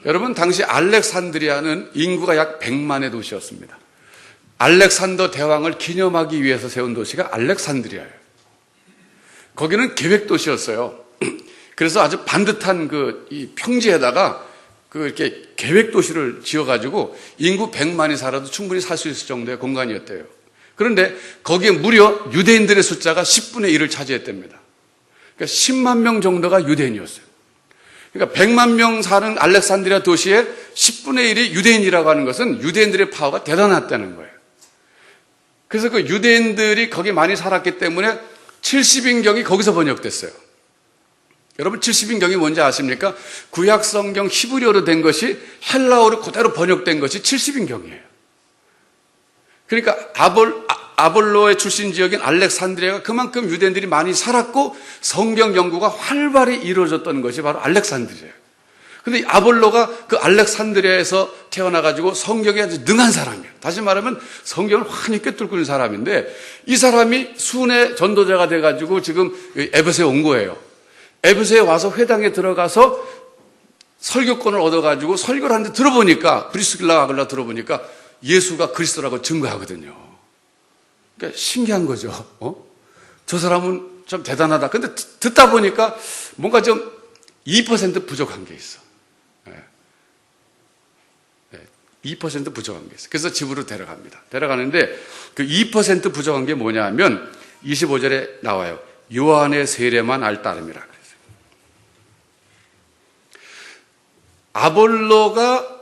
여러분, 당시 알렉산드리아는 인구가 약 100만의 도시였습니다. 알렉산더 대왕을 기념하기 위해서 세운 도시가 알렉산드리아예요. 거기는 계획 도시였어요. 그래서 아주 반듯한 이 평지에다가 이렇게 계획 도시를 지어가지고 인구 100만이 살아도 충분히 살 수 있을 정도의 공간이었대요. 그런데 거기에 무려 유대인들의 숫자가 10분의 1을 차지했답니다. 그러니까 10만 명 정도가 유대인이었어요. 그러니까 100만 명 사는 알렉산드리아 도시의 10분의 1이 유대인이라고 하는 것은 유대인들의 파워가 대단했다는 거예요. 그래서 그 유대인들이 거기 많이 살았기 때문에 70인경이 거기서 번역됐어요. 여러분 70인경이 뭔지 아십니까? 구약 성경 히브리어로 된 것이 헬라어로 그대로 번역된 것이 70인경이에요. 그러니까 아볼로의 출신 지역인 알렉산드리아가 그만큼 유대인들이 많이 살았고 성경 연구가 활발히 이루어졌던 것이 바로 알렉산드리아예요. 그런데 아볼로가 그 알렉산드리아에서 태어나가지고 성경에 아주 능한 사람이에요. 다시 말하면 성경을 환히 꿰뚫고 있는 사람인데 이 사람이 순회 전도자가 돼가지고 지금 에베소에 온 거예요. 에베소에 와서 회당에 들어가서 설교권을 얻어가지고 설교를 하는데 들어보니까 브리스길라 아글라 들어보니까 예수가 그리스도라고 증거하거든요. 그러니까 신기한 거죠. 저 사람은 좀 대단하다. 근데 듣다 보니까 뭔가 좀 2% 부족한 게 있어. 2% 부족한 게 있어. 그래서 집으로 데려갑니다. 데려가는데 그 2% 부족한 게 뭐냐면 25절에 나와요. 요한의 세례만 알 따름이라 그랬어요. 아볼로가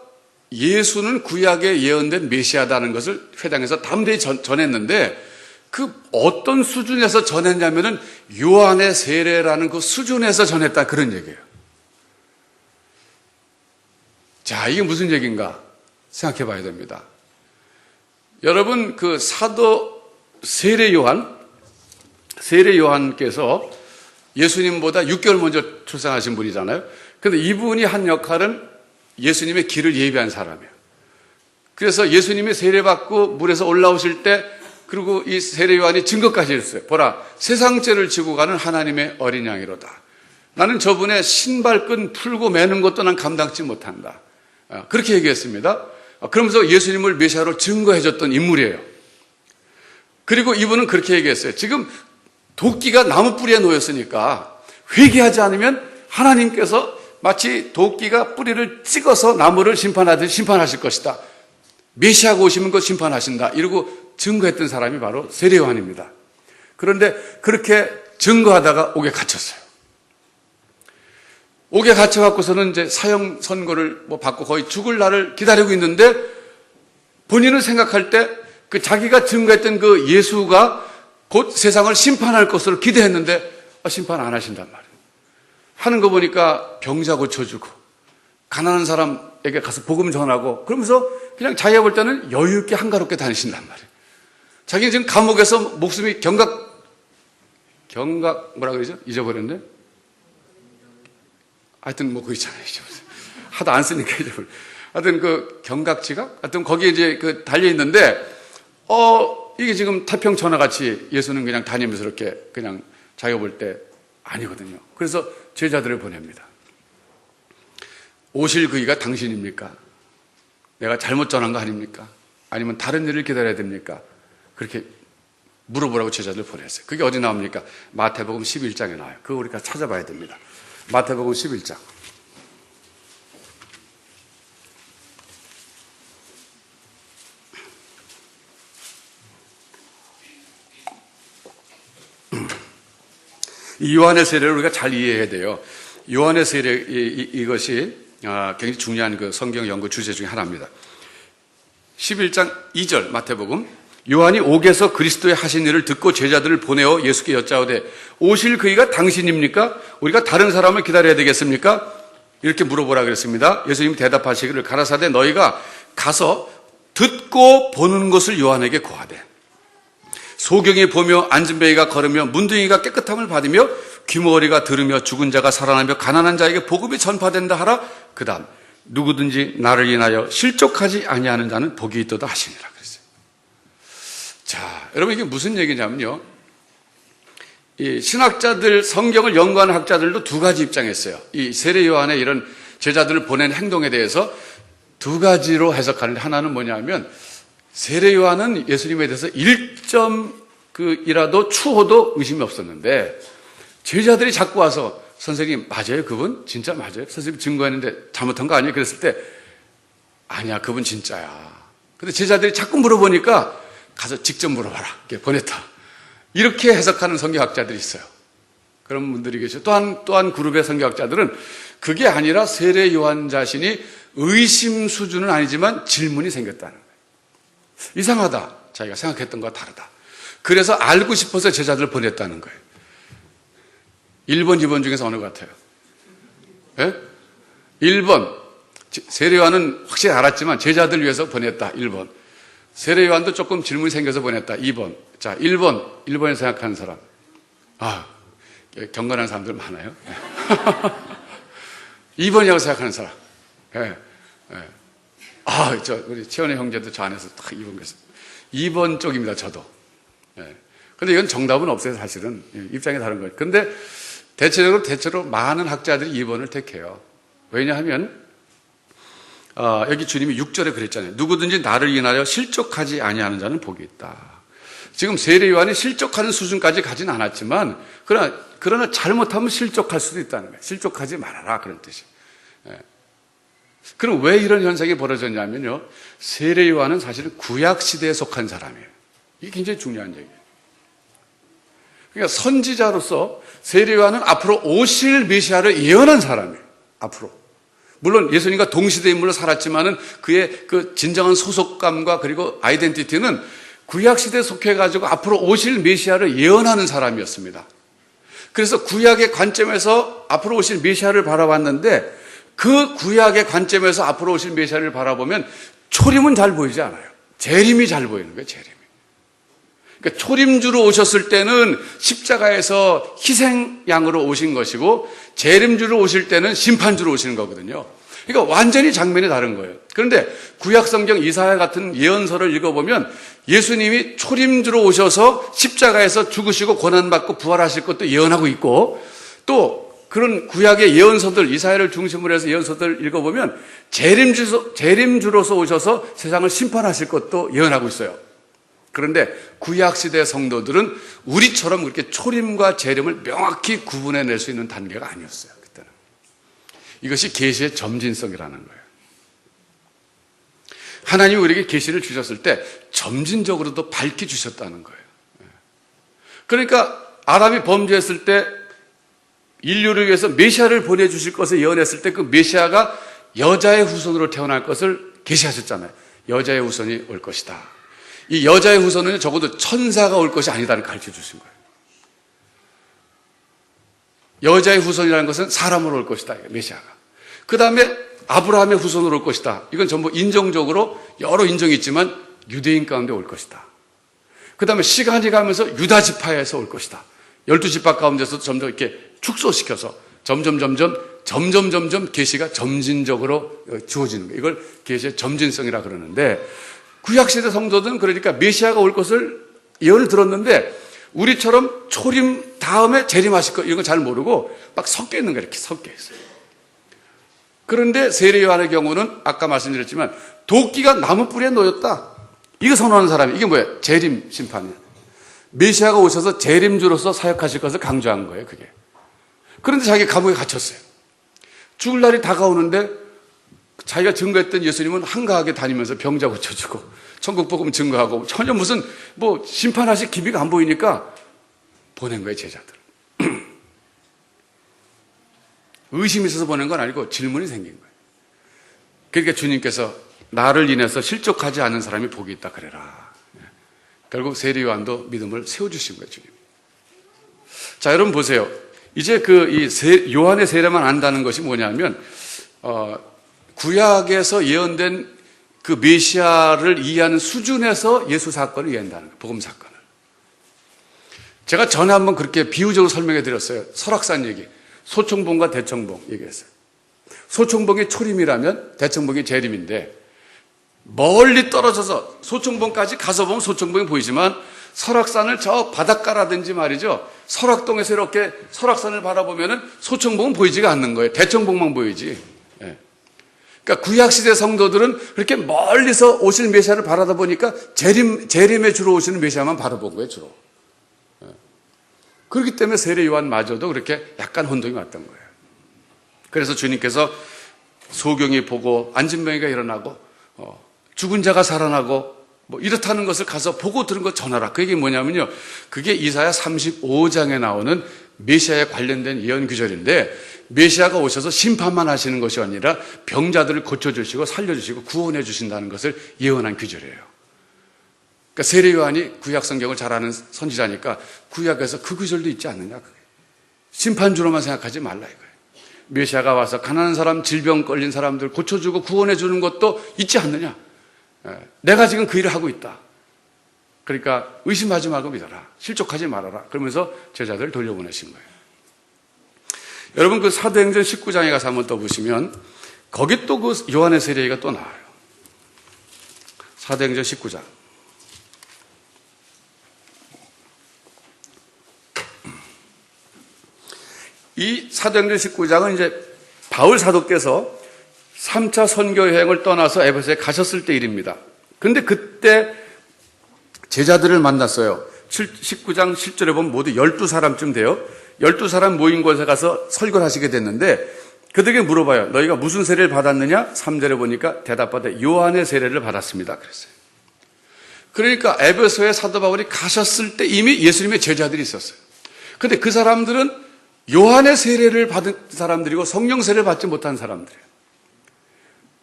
예수는 구약에 예언된 메시아다는 것을 회당에서 담대히 전했는데 그 어떤 수준에서 전했냐면은 요한의 세례라는 그 수준에서 전했다 그런 얘기예요. 자, 이게 무슨 얘기인가 생각해 봐야 됩니다. 여러분 그 사도 세례 요한께서 예수님보다 6개월 먼저 출생하신 분이잖아요. 그런데 이분이 한 역할은 예수님의 길을 예비한 사람이에요. 그래서 예수님이 세례받고 물에서 올라오실 때 그리고 이 세례 요한이 증거까지 했어요. 보라, 세상 죄를 지고 가는 하나님의 어린 양이로다. 나는 저분의 신발끈 풀고 매는 것도 난 감당치 못한다. 그렇게 얘기했습니다. 그러면서 예수님을 메시아로 증거해줬던 인물이에요. 그리고 이분은 그렇게 얘기했어요. 지금 도끼가 나무 뿌리에 놓였으니까 회개하지 않으면 하나님께서 마치 도끼가 뿌리를 찍어서 나무를 심판하듯이 심판하실 것이다. 메시아가 오시면 그 심판하신다. 이러고 증거했던 사람이 바로 세례 요한입니다. 그런데 그렇게 증거하다가 옥에 갇혔어요. 옥에 갇혀갖고서는 이제 사형 선고를 받고 거의 죽을 날을 기다리고 있는데 본인은 생각할 때 그 자기가 증거했던 그 예수가 곧 세상을 심판할 것으로 기대했는데 심판 안 하신단 말이에요. 하는 거 보니까 병자 고쳐주고 가난한 사람에게 가서 복음 전하고 그러면서 그냥 자기가 볼 때는 여유 있게 한가롭게 다니신단 말이에요. 자기는 지금 감옥에서 목숨이 경각 뭐라 그러죠? 잊어버렸네? 하여튼 뭐 그거 있잖아요. 하도 안 쓰니까 잊어버려. 하여튼 그 경각지각? 하여튼 거기에 이제 그 달려있는데 이게 지금 태평천하같이 예수는 그냥 다니면서 이렇게 그냥 자기가 볼 때 아니거든요. 그래서 제자들을 보냅니다. 오실 그이가 당신입니까? 내가 잘못 전한 거 아닙니까? 아니면 다른 일을 기다려야 됩니까? 그렇게 물어보라고 제자들을 보냈어요. 그게 어디 나옵니까? 마태복음 11장에 나와요. 그거 우리가 찾아봐야 됩니다. 마태복음 11장. 이 요한의 세례를 우리가 잘 이해해야 돼요. 요한의 세례 이것이 굉장히 중요한 그 성경 연구 주제 중에 하나입니다. 11장 2절 마태복음 요한이 옥에서 그리스도의 하신 일을 듣고 제자들을 보내어 예수께 여짜오되 오실 그이가 당신입니까? 우리가 다른 사람을 기다려야 되겠습니까? 이렇게 물어보라 그랬습니다. 예수님이 대답하시기를 가라사대 너희가 가서 듣고 보는 것을 요한에게 고하되 소경이 보며 앉은 베이가 걸으며 문둥이가 깨끗함을 받으며 귀머거리가 들으며 죽은 자가 살아나며 가난한 자에게 복음이 전파된다 하라. 그 다음 누구든지 나를 인하여 실족하지 아니하는 자는 복이 있도다 하시니라 그랬어요. 자, 여러분 이게 무슨 얘기냐면요. 이 신학자들 성경을 연구하는 학자들도 두 가지 입장이었어요. 이 세례 요한의 이런 제자들을 보낸 행동에 대해서 두 가지로 해석하는데 하나는 뭐냐면 세례 요한은 예수님에 대해서 1점이라도 추호도 의심이 없었는데 제자들이 자꾸 와서 선생님 맞아요 그분? 진짜 맞아요? 선생님 증거했는데 잘못한 거 아니에요? 그랬을 때 아니야 그분 진짜야. 근데 제자들이 자꾸 물어보니까 가서 직접 물어봐라. 이렇게 보냈다. 이렇게 해석하는 성경학자들이 있어요. 그런 분들이 계셔. 또한 그룹의 성경학자들은 그게 아니라 세례 요한 자신이 의심 수준은 아니지만 질문이 생겼다는 거예요. 이상하다. 자기가 생각했던 것과 다르다. 그래서 알고 싶어서 제자들을 보냈다는 거예요. 1번, 2번 중에서 어느 것 같아요? 예? 1번. 세례 요한은 확실히 알았지만 제자들 위해서 보냈다. 1번. 세례 요한도 조금 질문이 생겨서 보냈다. 2번. 자, 1번에 생각하는 사람. 아, 경건한 사람들 많아요. 2번이라고 생각하는 사람. 예. 예. 아, 우리 최원의 형제도 저 안에서 딱 2번 그랬어요. 2번 쪽입니다, 저도. 예. 근데 이건 정답은 없어요, 사실은. 입장이 다른 거예요. 근데 대체로 많은 학자들이 2번을 택해요. 왜냐하면, 여기 주님이 6절에 그랬잖아요. 누구든지 나를 인하여 실족하지 아니하는 자는 복이 있다. 지금 세례 요한이 실족하는 수준까지 가진 않았지만, 그러나 잘못하면 실족할 수도 있다는 거예요. 실족하지 말아라, 그런 뜻이에요. 예. 그럼 왜 이런 현상이 벌어졌냐면요. 세례 요한은 사실은 구약 시대에 속한 사람이에요. 이게 굉장히 중요한 얘기예요. 그러니까 선지자로서 세례 요한은 앞으로 오실 메시아를 예언한 사람이에요. 앞으로. 물론 예수님과 동시대 인물로 살았지만은 그의 그 진정한 소속감과 그리고 아이덴티티는 구약 시대에 속해가지고 앞으로 오실 메시아를 예언하는 사람이었습니다. 그래서 구약의 관점에서 앞으로 오실 메시아를 바라봤는데 그 구약의 관점에서 앞으로 오실 메시아를 바라보면 초림은 잘 보이지 않아요. 재림이 잘 보이는 거예요, 재림이. 그러니까 초림주로 오셨을 때는 십자가에서 희생양으로 오신 것이고 재림주로 오실 때는 심판주로 오시는 거거든요. 그러니까 완전히 장면이 다른 거예요. 그런데 구약성경 이사야 같은 예언서를 읽어보면 예수님이 초림주로 오셔서 십자가에서 죽으시고 고난받고 부활하실 것도 예언하고 있고 또 그런 구약의 예언서들, 이사야를 중심으로 해서 예언서들 읽어보면 재림주로서 오셔서 세상을 심판하실 것도 예언하고 있어요. 그런데 구약시대 성도들은 우리처럼 그렇게 초림과 재림을 명확히 구분해낼 수 있는 단계가 아니었어요. 그때는. 이것이 계시의 점진성이라는 거예요. 하나님이 우리에게 계시를 주셨을 때 점진적으로도 밝히 주셨다는 거예요. 그러니까 아담이 범죄했을 때 인류를 위해서 메시아를 보내주실 것을 예언했을 때 그 메시아가 여자의 후손으로 태어날 것을 계시하셨잖아요. 여자의 후손이 올 것이다. 이 여자의 후손은 적어도 천사가 올 것이 아니다를 가르쳐 주신 거예요. 여자의 후손이라는 것은 사람으로 올 것이다. 메시아가. 그 다음에 아브라함의 후손으로 올 것이다. 이건 전부 인정적으로 여러 인정이 있지만 유대인 가운데 올 것이다. 그 다음에 시간이 가면서 유다 지파에서 올 것이다. 12지파 가운데서 점점 이렇게 축소시켜서 점점 계시가 점진적으로 주어지는 거예요. 이걸 계시의 점진성이라 그러는데 구약시대 성도들은 그러니까 메시아가 올 것을 예언을 들었는데 우리처럼 초림 다음에 재림하실 것 이런 거 잘 모르고 막 섞여 있는 거예요. 이렇게 섞여 있어요. 그런데 세례 요한의 경우는 아까 말씀드렸지만 도끼가 나무 뿌리에 놓였다. 이거 선언하는 사람이 이게 뭐예요? 재림 심판이에요. 메시아가 오셔서 재림주로서 사역하실 것을 강조한 거예요. 그게. 그런데 자기가 감옥에 갇혔어요. 죽을 날이 다가오는데 자기가 증거했던 예수님은 한가하게 다니면서 병자 고쳐주고 천국 복음 증거하고 전혀 무슨 뭐 심판하실 기미가 안 보이니까 보낸 거예요. 제자들. 의심이 있어서 보낸 건 아니고 질문이 생긴 거예요. 그러니까 주님께서 나를 인해서 실족하지 않은 사람이 복이 있다 그래라. 결국 세례 요한도 믿음을 세워주신 거예요. 주님. 자, 여러분 보세요. 이제 요한의 세례만 안다는 것이 뭐냐면 구약에서 예언된 그 메시아를 이해하는 수준에서 예수 사건을 이해한다는 거예요. 복음 사건을. 제가 전에 한번 그렇게 비유적으로 설명해 드렸어요. 설악산 얘기. 소총봉과 대청봉 얘기했어요. 소총봉이 초림이라면 대청봉이 재림인데 멀리 떨어져서 소총봉까지 가서 보면 소총봉이 보이지만 설악산을 저 바닷가라든지 말이죠. 설악동에서 이렇게 설악산을 바라보면은 소총봉은 보이지가 않는 거예요. 대청봉만 보이지. 예. 그러니까 구약시대 성도들은 그렇게 멀리서 오실 메시아를 바라다 보니까 재림에 주로 오시는 메시아만 바라본 거예요, 주로. 예. 그렇기 때문에 세례 요한마저도 그렇게 약간 혼동이 왔던 거예요. 그래서 주님께서 소경이 보고 안진병이가 일어나고 죽은 자가 살아나고 뭐 이렇다는 것을 가서 보고 들은 것 전하라. 그 얘기 뭐냐면요, 그게 이사야 35장에 나오는 메시아에 관련된 예언 구절인데, 메시아가 오셔서 심판만 하시는 것이 아니라 병자들을 고쳐주시고 살려주시고 구원해 주신다는 것을 예언한 구절이에요. 그러니까 세례 요한이 구약 성경을 잘 아는 선지자니까 구약에서 그 구절도 있지 않느냐, 그게. 심판주로만 생각하지 말라 이거예요. 메시아가 와서 가난한 사람, 질병 걸린 사람들 고쳐주고 구원해 주는 것도 있지 않느냐. 내가 지금 그 일을 하고 있다. 그러니까 의심하지 말고 믿어라. 실족하지 말아라. 그러면서 제자들을 돌려보내신 거예요. 여러분, 그 사도행전 19장에 가서 한번 또 보시면 거기 또 그 요한의 세례가 또 나와요. 사도행전 19장. 이 사도행전 19장은 이제 바울 사도께서 3차 선교 여행을 떠나서 에베소에 가셨을 때 일입니다. 그런데 그때 제자들을 만났어요. 19장 7절에 보면 모두 12사람쯤 돼요. 12사람 모인 곳에 가서 설교를 하시게 됐는데 그들에게 물어봐요. 너희가 무슨 세례를 받았느냐? 3절에 보니까 대답하되 요한의 세례를 받았습니다. 그랬어요. 그러니까 에베소에 사도 바울이 가셨을 때 이미 예수님의 제자들이 있었어요. 그런데 그 사람들은 요한의 세례를 받은 사람들이고 성령 세례를 받지 못한 사람들이에요.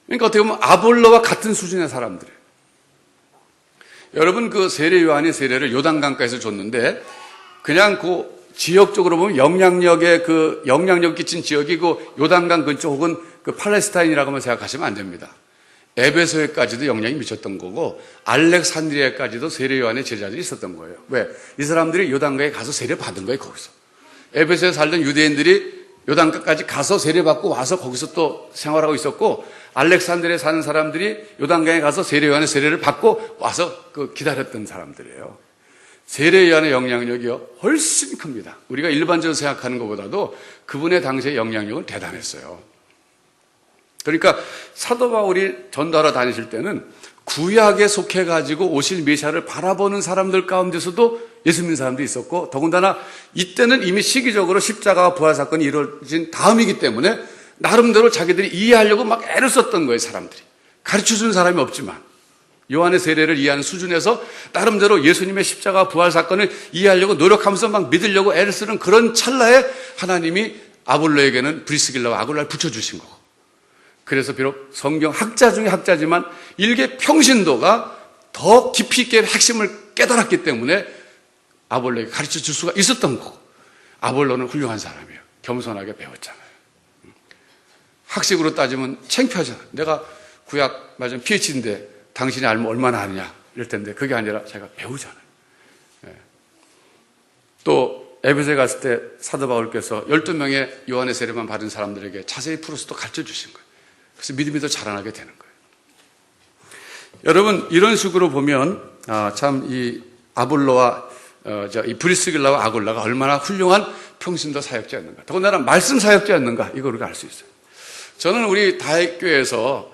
그러니까 어떻게 보면 아볼로와 같은 수준의 사람들이에요. 여러분, 그 세례 요한이 세례를 요단강가에서 줬는데 그냥 그 지역적으로 보면 영향력 끼친 지역이 그 요단강 근처 혹은 그 팔레스타인이라고만 생각하시면 안 됩니다. 에베소에까지도 영향이 미쳤던 거고 알렉산드리아까지도 세례 요한의 제자들이 있었던 거예요. 왜? 이 사람들이 요단강에 가서 세례 받은 거예요, 거기서. 에베소에 살던 유대인들이 요단강까지 가서 세례 받고 와서 거기서 또 생활하고 있었고, 알렉산드리아에 사는 사람들이 요단강에 가서 세례 요한의 세례를 받고 와서 그 기다렸던 사람들이에요. 세례 요한의 영향력이요 훨씬 큽니다. 우리가 일반적으로 생각하는 것보다도 그분의 당시의 영향력은 대단했어요. 그러니까 사도 바울이 전도하러 다니실 때는 구약에 속해가지고 오실 메시아를 바라보는 사람들 가운데서도 예수 믿는 사람도 있었고, 더군다나 이때는 이미 시기적으로 십자가와 부활 사건이 이루어진 다음이기 때문에 나름대로 자기들이 이해하려고 막 애를 썼던 거예요, 사람들이. 가르쳐주는 사람이 없지만 요한의 세례를 이해하는 수준에서 나름대로 예수님의 십자가 부활 사건을 이해하려고 노력하면서 막 믿으려고 애를 쓰는 그런 찰나에 하나님이 아볼로에게는 브리스길라와 아굴라를 붙여주신 거고, 그래서 비록 성경 학자 중에 학자지만 일개 평신도가 더 깊이 있게 핵심을 깨달았기 때문에 아볼로에게 가르쳐줄 수가 있었던 거고, 아볼로는 훌륭한 사람이에요. 겸손하게 배웠잖아요. 학식으로 따지면 창피하잖아요. 내가 구약 맞으면 PhD인데 당신이 알면 얼마나 아느냐 이럴 텐데 그게 아니라 제가 배우잖아요. 또 에베소에 갔을 때 사도 바울께서 12명의 요한의 세례만 받은 사람들에게 자세히 풀어서 또 가르쳐 주신 거예요. 그래서 믿음이 더 자라나게 되는 거예요. 여러분, 이런 식으로 보면 참 이 아볼로와 이 브리스길라와 아굴라가 얼마나 훌륭한 평신도 사역자였는가, 더군다나 말씀 사역자였는가, 이걸 우리가 알 수 있어요. 저는 우리 다액교회에서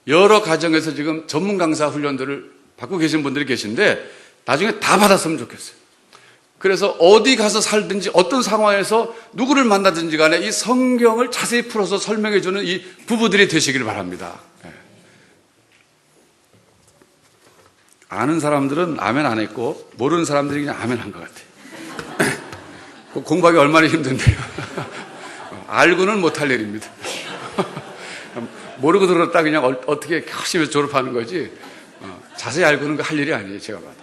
여러 가정에서 지금 전문 강사 훈련들을 받고 계신 분들이 계신데 나중에 다 받았으면 좋겠어요. 그래서 어디 가서 살든지 어떤 상황에서 누구를 만나든지 간에 이 성경을 자세히 풀어서 설명해 주는 이 부부들이 되시기를 바랍니다. 아는 사람들은 아멘 안 했고 모르는 사람들이 그냥 아멘 한 것 같아요. 공부하기 얼마나 힘든데요. 알고는 못할 일입니다. 모르고 들었다 그냥 어떻게 열심히 졸업하는 거지, 자세히 알고는 할 일이 아니에요, 제가 봐도.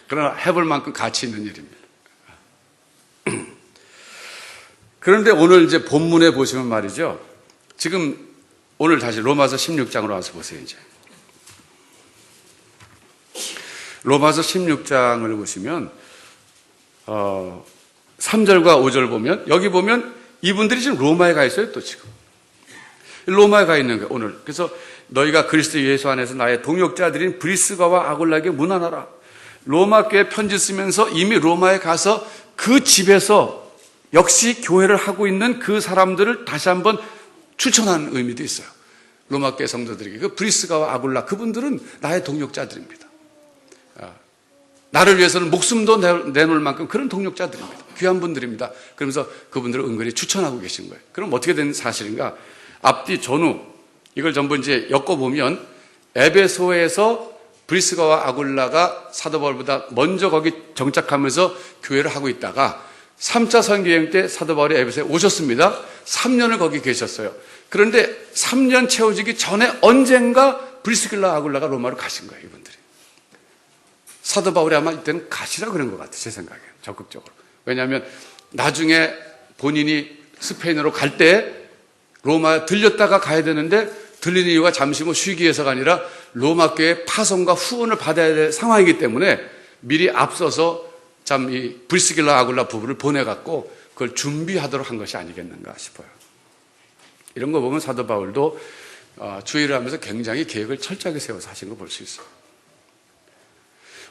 그러나 해볼 만큼 가치 있는 일입니다. 그런데 오늘 이제 본문에 보시면 말이죠, 지금 오늘 다시 로마서 16장으로 와서 보세요. 이제 로마서 16장을 보시면 3절과 5절 보면, 여기 보면 이분들이 지금 로마에 가 있어요. 또 지금 로마에 가 있는 거예요, 오늘. 그래서 너희가 그리스도 예수 안에서 나의 동역자들인 브리스가와 아굴라에게 문안하라. 로마 교회 편지 쓰면서 이미 로마에 가서 그 집에서 역시 교회를 하고 있는 그 사람들을 다시 한번 추천하는 의미도 있어요. 로마 교회 성도들에게 그 브리스가와 아굴라, 그분들은 나의 동역자들입니다. 나를 위해서는 목숨도 내놓을 만큼 그런 동력자들입니다. 귀한 분들입니다. 그러면서 그분들을 은근히 추천하고 계신 거예요. 그럼 어떻게 된 사실인가? 앞뒤 전후 이걸 전부 이제 엮어보면 에베소에서 브리스가와 아굴라가 사도 바울보다 먼저 거기 정착하면서 교회를 하고 있다가 3차 선교여행 때 사도 바울이 에베소에 오셨습니다. 3년을 거기 계셨어요. 그런데 3년 채워지기 전에 언젠가 브리스길라 아굴라가 로마로 가신 거예요, 이분들이. 사도 바울이 아마 이때는 가시라 그런 것 같아요, 제 생각에. 적극적으로. 왜냐하면 나중에 본인이 스페인으로 갈 때 로마 들렸다가 가야 되는데 들리는 이유가 잠시 쉬기 위해서가 아니라 로마 교회의 파송과 후원을 받아야 될 상황이기 때문에 미리 앞서서 참 이 브리스길라 아굴라 부부를 보내갖고 그걸 준비하도록 한 것이 아니겠는가 싶어요. 이런 거 보면 사도 바울도 주의를 하면서 굉장히 계획을 철저하게 세워서 하신 거 볼 수 있어요.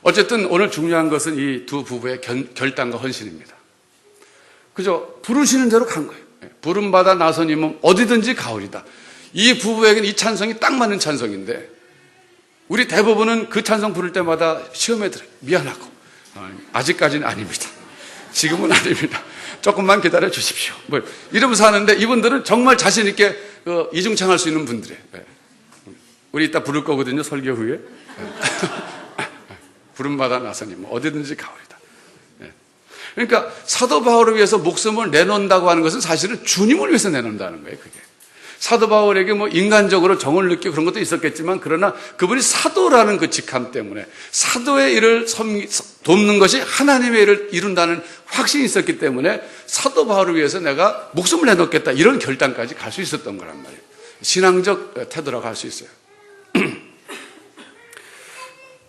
어쨌든 오늘 중요한 것은 이 두 부부의 결단과 헌신입니다. 그죠? 부르시는 대로 간 거예요. 부름받아 나서님은 어디든지 가오리다. 이 부부에게는 이 찬성이 딱 맞는 찬성인데 우리 대부분은 그 찬성 부를 때마다 시험에 들어요. 미안하고 아직까지는 아닙니다. 지금은 아닙니다. 조금만 기다려 주십시오. 이러면서 하는데 이분들은 정말 자신 있게 이중창할 수 있는 분들이에요. 우리 이따 부를 거거든요, 설교 후에. 부름받아 나서님 어디든지 가오리다. 그러니까 사도 바울을 위해서 목숨을 내놓는다고 하는 것은 사실은 주님을 위해서 내놓는다는 거예요. 그게 사도 바울에게 인간적으로 정을 느끼고 그런 것도 있었겠지만 그러나 그분이 사도라는 그 직함 때문에 사도의 일을 돕는 것이 하나님의 일을 이룬다는 확신이 있었기 때문에 사도 바울을 위해서 내가 목숨을 내놓겠다 이런 결단까지 갈 수 있었던 거란 말이에요. 신앙적 태도라고 할 수 있어요.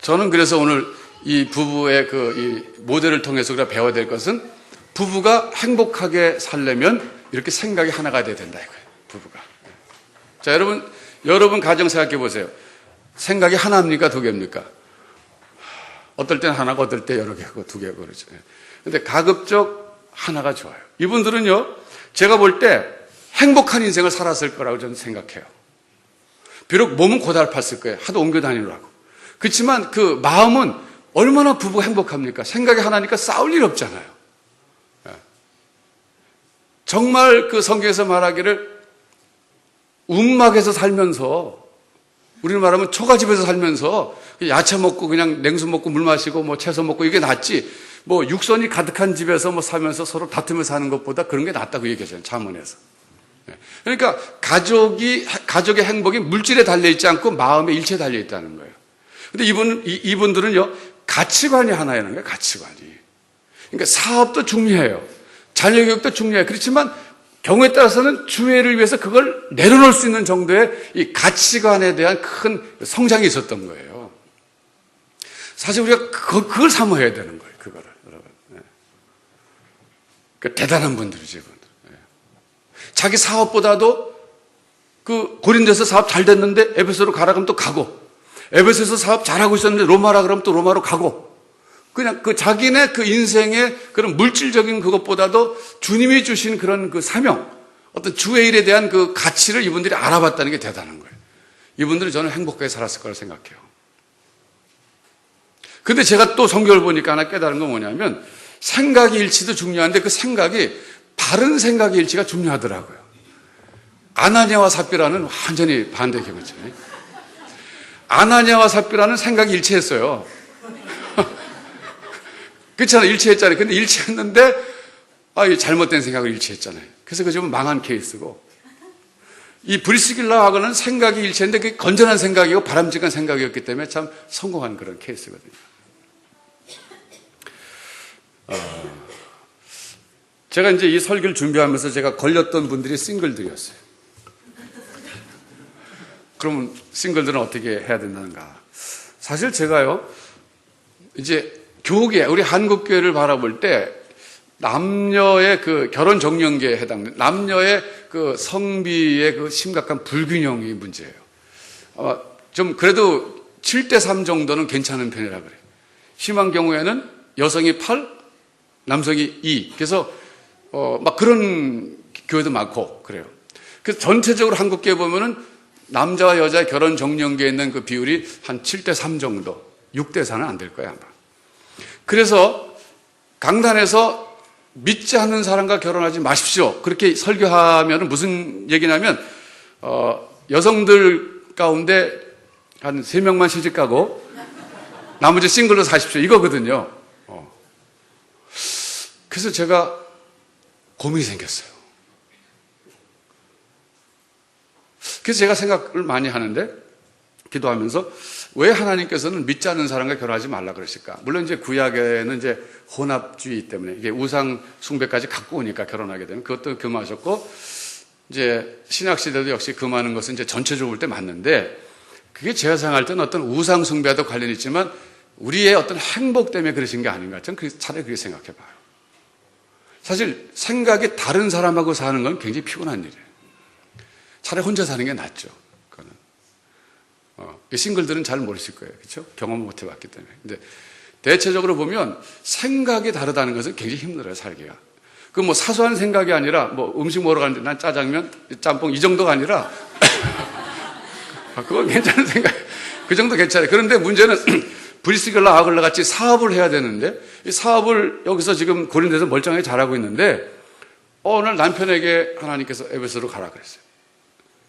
저는 그래서 오늘 이 부부의 이 모델을 통해서 우리가 배워야 될 것은 부부가 행복하게 살려면 이렇게 생각이 하나가 돼야 된다 이거예요. 부부가. 자, 여러분 가정 생각해 보세요. 생각이 하나입니까? 두 개입니까? 어떨 때는 하나고 어떨 때 여러 개고 두 개고 그러죠. 근데 가급적 하나가 좋아요. 이분들은요, 제가 볼 때 행복한 인생을 살았을 거라고 저는 생각해요. 비록 몸은 고달팠을 거예요. 하도 옮겨 다니느라고. 그렇지만 그 마음은 얼마나 부부가 행복합니까? 생각이 하나니까 싸울 일 없잖아요. 정말 그 성경에서 말하기를 움막에서 살면서 우리는 말하면 초가집에서 살면서 야채 먹고 그냥 냉수 먹고 물 마시고 채소 먹고 이게 낫지 육선이 가득한 집에서 사면서 서로 다투며 사는 것보다 그런 게 낫다고 얘기하잖아요. 잠언에서. 그러니까 가족의 행복이 물질에 달려있지 않고 마음에 일체에 달려있다는 거예요. 근데 이분들은요, 가치관이 하나라는 거예요, 가치관이. 그러니까 사업도 중요해요. 자녀 교육도 중요해요. 그렇지만 경우에 따라서는 주회를 위해서 그걸 내려놓을 수 있는 정도의 이 가치관에 대한 큰 성장이 있었던 거예요. 사실 우리가 그걸 사모해야 되는 거예요, 그거를. 여러분. 그러니까 대단한 분들이죠, 이분들. 자기 사업보다도 고린도에서 사업 잘 됐는데 에베소로 가라 그러면 또 가고, 에베소에서 사업 잘하고 있었는데 로마라 그러면 또 로마로 가고, 그냥 자기네 인생의 그런 물질적인 그것보다도 주님이 주신 그런 사명, 어떤 주의 일에 대한 가치를 이분들이 알아봤다는 게 대단한 거예요. 이분들은 저는 행복하게 살았을 거라고 생각해요. 근데 제가 또 성경을 보니까 하나 깨달은 건 뭐냐면, 생각의 일치도 중요한데 그 생각이 바른 생각의 일치가 중요하더라고요. 아나니아와 삽비라는 완전히 반대 경우죠. 아나니아와 삽비라는 생각이 일치했어요. 그렇잖아요. 일치했잖아요. 근데 일치했는데 잘못된 생각을 일치했잖아요. 그래서 그 집은 망한 케이스고, 이 브리스길라하고는 생각이 일치했는데 그게 건전한 생각이고 바람직한 생각이었기 때문에 참 성공한 그런 케이스거든요. 제가 이제 이 설교를 준비하면서 제가 걸렸던 분들이 싱글들이었어요. 그러면 싱글들은 어떻게 해야 된다는가? 사실 제가요, 이제 교계, 우리 한국교회를 바라볼 때 남녀의 결혼 정년기에 해당되는 남녀의 성비의 심각한 불균형이 문제예요. 아마 좀 그래도 7대3 정도는 괜찮은 편이라 그래요. 심한 경우에는 여성이 8, 남성이 2. 그래서 막 그런 교회도 많고 그래요. 그래서 전체적으로 한국교회 보면은 남자와 여자의 결혼 정년기에 있는 비율이 한 7대3 정도, 6대4는 안 될 거예요, 아마. 그래서 강단에서 믿지 않는 사람과 결혼하지 마십시오. 그렇게 설교하면 무슨 얘기냐면, 여성들 가운데 한 3명만 시집가고, 나머지 싱글로 사십시오. 이거거든요. 그래서 제가 고민이 생겼어요. 그래서 제가 생각을 많이 하는데, 기도하면서 왜 하나님께서는 믿지 않는 사람과 결혼하지 말라 그러실까? 물론 이제 구약에는 이제 혼합주의 때문에 이게 우상 숭배까지 갖고 오니까 결혼하게 되면 그것도 금하셨고, 이제 신약 시대도 역시 금하는 것은 이제 전체적으로 볼 때 맞는데, 그게 제가 생각할 때는 어떤 우상 숭배와도 관련이 있지만 우리의 어떤 행복 때문에 그러신 게 아닌가? 저는 차라리 그렇게 생각해 봐요. 사실 생각이 다른 사람하고 사는 건 굉장히 피곤한 일이에요. 차라리 혼자 사는 게 낫죠. 그거는. 싱글들은 잘 모르실 거예요. 그렇죠? 경험을 못 해봤기 때문에. 근데 대체적으로 보면 생각이 다르다는 것은 굉장히 힘들어요, 살기가. 그 뭐 사소한 생각이 아니라 뭐 음식 먹으러 가는데 난 짜장면, 짬뽕 이 정도가 아니라 그건 괜찮은 생각. 그 정도 괜찮아요. 그런데 문제는 브리스길라 아글라 같이 사업을 해야 되는데 이 사업을 여기서 지금 고린도에서 멀쩡하게 잘하고 있는데 오늘 남편에게 하나님께서 에베소로 가라 그랬어요.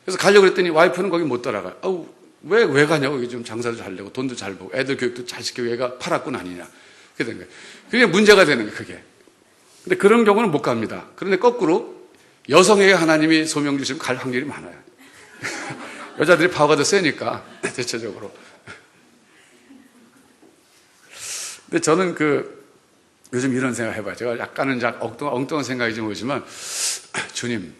그래서 가려고 그랬더니 와이프는 거기 못 따라가요. 왜 가냐고. 여기 좀 장사도 잘 되고 돈도 잘 벌고 애들 교육도 잘 시키고 얘가 팔았군 아니냐. 그게 된 거예요. 그게 문제가 되는 거예요. 그게. 근데 그런 경우는 못 갑니다. 그런데 거꾸로 여성에게 하나님이 소명 주시면 갈 확률이 많아요. 여자들이 파워가 더 세니까 대체적으로. 근데 저는 요즘 이런 생각 해봐요. 제가 약간은 엉뚱한 생각이 좀 오지만, 주님,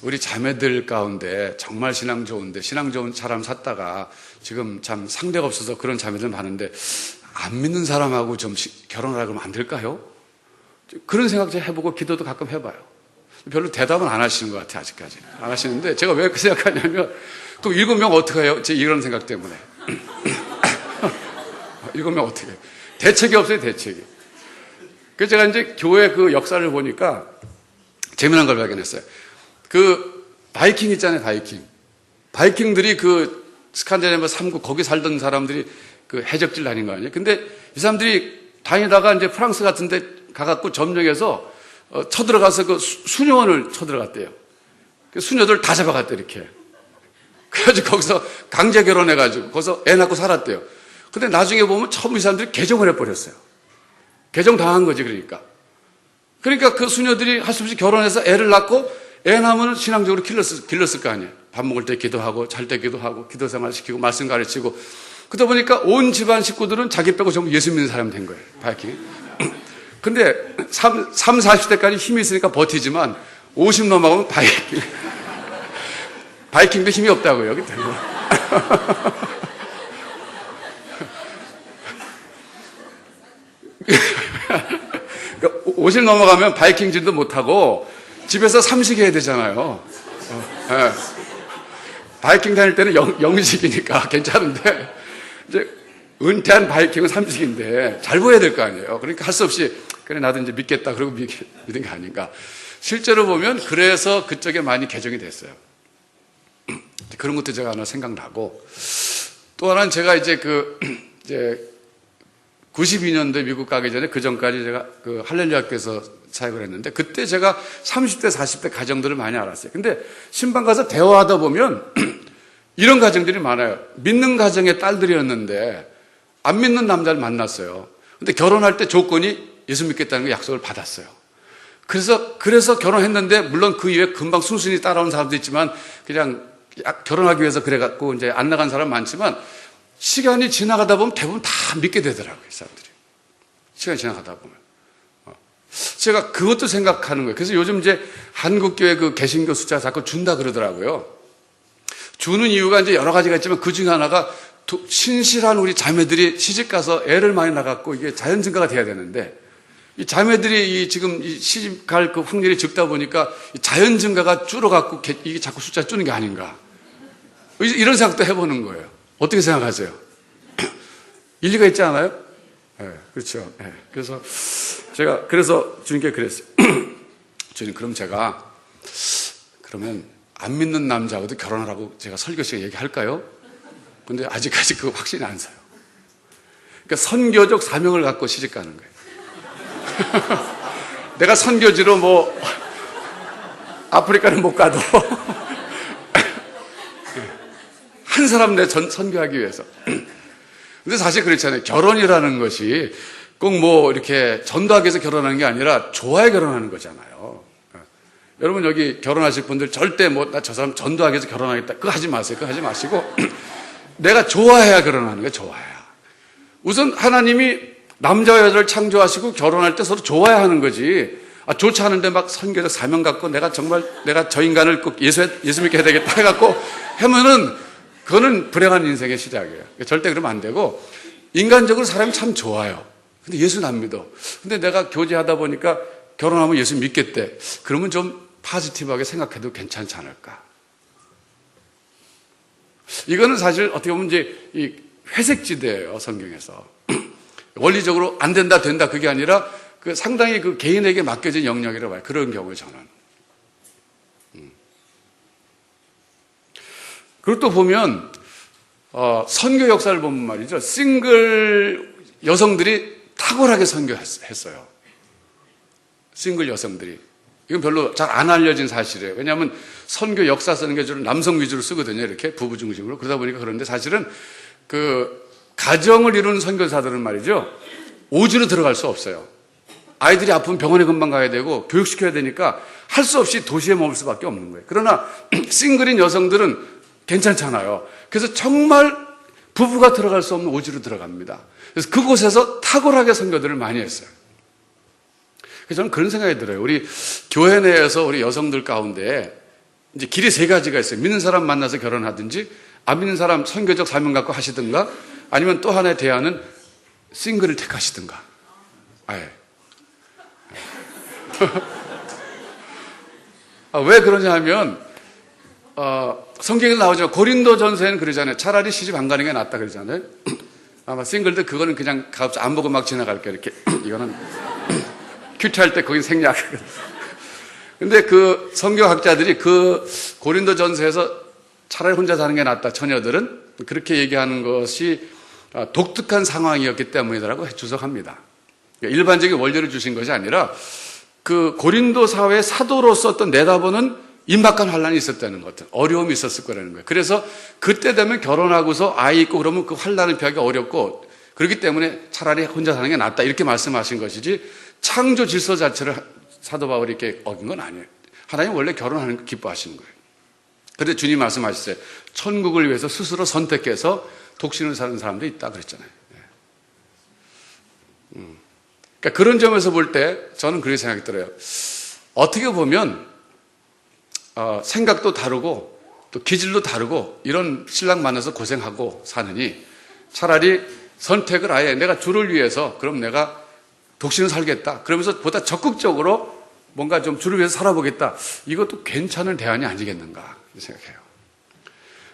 우리 자매들 가운데 정말 신앙 좋은데, 신앙 좋은 사람 샀다가 지금 참 상대가 없어서 그런 자매들 많은데, 안 믿는 사람하고 좀 결혼하라 그러면 안 될까요? 그런 생각 좀 해보고 기도도 가끔 해봐요. 별로 대답은 안 하시는 것 같아요, 아직까지. 안 하시는데, 제가 왜 그 생각하냐면, 또 7명 어떡해요? 제 이런 생각 때문에. 7명 어떻게 해요? 대책이 없어요, 대책이. 그래서 제가 이제 교회 그 역사를 보니까 재미난 걸 발견했어요. 바이킹 있잖아요, 바이킹. 바이킹들이 스칸디나비아 3국 거기 살던 사람들이 해적질 다닌 거 아니에요? 근데 이 사람들이 다니다가 이제 프랑스 같은 데 가갖고 점령해서 쳐들어가서 수녀원을 쳐들어갔대요. 수녀들 다 잡아갔대요, 이렇게. 그래가지고 거기서 강제 결혼해가지고 거기서 애 낳고 살았대요. 근데 나중에 보면 처음 이 사람들이 개종을 해버렸어요. 개종 당한 거지, 그러니까. 그러니까 그 수녀들이 할 수 없이 결혼해서 애를 낳고 애 낳으면 신앙적으로 길렀을 거 아니에요. 밥 먹을 때 기도하고, 잘 때 기도하고, 기도 생활 시키고, 말씀 가르치고. 그러다 보니까 온 집안 식구들은 자기 빼고 전부 예수 믿는 사람이 된 거예요, 바이킹이. 근데 40대까지 힘이 있으니까 버티지만 50 넘어가면 바이킹도 힘이 없다고요, 여기 되고. 50 넘어가면 바이킹질도 못하고 집에서 삼식해야 되잖아요. 네. 바이킹 다닐 때는 영식이니까 괜찮은데 이제 은퇴한 바이킹은 삼식인데 잘 보여야 될 거 아니에요. 그러니까 할 수 없이 그래 나도 이제 믿겠다 그러고 믿은 게 아닌가. 실제로 보면 그래서 그쪽에 많이 개종이 됐어요. 그런 것도 제가 하나 생각나고 또 하나는 제가 이제 92년도에 미국 가기 전에 그 전까지 제가 할렐루야 학교에서 사역을 했는데 그때 제가 30대, 40대 가정들을 많이 알았어요. 근데 신방 가서 대화하다 보면 이런 가정들이 많아요. 믿는 가정의 딸들이었는데 안 믿는 남자를 만났어요. 근데 결혼할 때 조건이 예수 믿겠다는 거 약속을 받았어요. 그래서 결혼했는데 물론 그 이후에 금방 순순히 따라온 사람도 있지만 그냥 결혼하기 위해서 그래갖고 이제 안 나간 사람 많지만 시간이 지나가다 보면 대부분 다 믿게 되더라고요, 이 사람들이. 시간이 지나가다 보면. 제가 그것도 생각하는 거예요. 그래서 요즘 이제 한국교회 개신교 숫자 자꾸 준다 그러더라고요. 주는 이유가 이제 여러 가지가 있지만 그 중에 하나가 신실한 우리 자매들이 시집가서 애를 많이 낳았고 이게 자연 증가가 돼야 되는데 이 자매들이 지금 시집갈 확률이 적다 보니까 자연 증가가 줄어갖고 이게 자꾸 숫자 줄는 게 아닌가. 이런 생각도 해보는 거예요. 어떻게 생각하세요? 일리가 있지 않아요? 네, 그렇죠. 네, 그래서 주님께 그랬어요. 주님, 그러면 안 믿는 남자하고도 결혼하라고 제가 설교 시간에 얘기할까요? 근데 아직까지 그거 확신이 안 서요. 그러니까 선교적 사명을 갖고 시집 가는 거예요. 내가 선교지로 뭐 아프리카는 못 가도 한 사람 내 선교하기 위해서. 근데 사실 그렇잖아요. 결혼이라는 것이 꼭 뭐 이렇게 전도하기 위해서 결혼하는 게 아니라 좋아해 결혼하는 거잖아요. 여러분 여기 결혼하실 분들 절대 뭐 나 저 사람 전도하기 위해서 결혼하겠다 그거 하지 마세요. 그거 하지 마시고 내가 좋아해야 결혼하는 거예요. 좋아해야. 우선 하나님이 남자와 여자를 창조하시고 결혼할 때 서로 좋아야 하는 거지. 좋지 않은데 막 선교적 사명 갖고 내가 저 인간을 꼭 예수 믿게 해야 되겠다 해갖고 하면은 그거는 불행한 인생의 시작이에요. 절대 그러면 안 되고 인간적으로 사람이 참 좋아요. 근데 예수는 안 믿어. 근데 내가 교제하다 보니까 결혼하면 예수 믿겠대. 그러면 좀 파지티브하게 생각해도 괜찮지 않을까. 이거는 사실 어떻게 보면 이제 이 회색지대예요, 성경에서. 원리적으로 안 된다, 된다, 그게 아니라 그 상당히 그 개인에게 맡겨진 영역이라고 봐요. 그런 경우에 저는. 그리고 또 보면, 선교 역사를 보면 말이죠. 싱글 여성들이 탁월하게 선교했어요. 싱글 여성들이. 이건 별로 잘 안 알려진 사실이에요. 왜냐하면 선교 역사 쓰는 게 주로 남성 위주로 쓰거든요. 이렇게 부부 중심으로. 그러다 보니까 그런데 사실은 그 가정을 이루는 선교사들은 말이죠. 오지로 들어갈 수 없어요. 아이들이 아프면 병원에 금방 가야 되고 교육시켜야 되니까 할 수 없이 도시에 머물 수밖에 없는 거예요. 그러나 싱글인 여성들은 괜찮잖아요. 그래서 정말 부부가 들어갈 수 없는 오지로 들어갑니다. 그래서 그곳에서 탁월하게 선교들을 많이 했어요. 그래서 저는 그런 생각이 들어요. 우리 교회 내에서 우리 여성들 가운데 이제 길이 세 가지가 있어요. 믿는 사람 만나서 결혼하든지, 안 믿는 사람 선교적 사명 갖고 하시든가, 아니면 또 하나의 대안은 싱글을 택하시든가. 아예. 왜 그러냐 하면, 성경에 나오죠. 고린도 전서에는 그러잖아요. 차라리 시집 안 가는 게 낫다 그러잖아요. 아마 싱글들 그거는 그냥 가급적 안 보고 막 지나갈게요. 이렇게. 이거는 큐티할 때 거긴 생략. 근데 그 성경학자들이 그 고린도 전서에서 차라리 혼자 사는 게 낫다. 처녀들은 그렇게 얘기하는 것이 독특한 상황이었기 때문이라고 주석합니다. 일반적인 원리를 주신 것이 아니라 그 고린도 사회의 사도로서 어떤 내다보는 임박한 환란이 있었다는 것, 어려움이 있었을 거라는 거예요. 그래서 그때 되면 결혼하고서 아이 있고 그러면 그 환란을 피하기 어렵고 그렇기 때문에 차라리 혼자 사는 게 낫다 이렇게 말씀하신 것이지 창조 질서 자체를 사도 바울이 이렇게 어긴 건 아니에요. 하나님 원래 결혼하는 거 기뻐하시는 거예요. 그런데 주님 말씀하셨어요. 천국을 위해서 스스로 선택해서 독신을 사는 사람도 있다 그랬잖아요. 그러니까 그런 점에서 볼 때 저는 그렇게 생각이 들어요. 어떻게 보면 생각도 다르고 또 기질도 다르고 이런 신랑 만나서 고생하고 사느니 차라리 선택을 아예 내가 주를 위해서 그럼 내가 독신을 살겠다. 그러면서 보다 적극적으로 뭔가 좀 주를 위해서 살아보겠다. 이것도 괜찮은 대안이 아니겠는가 생각해요.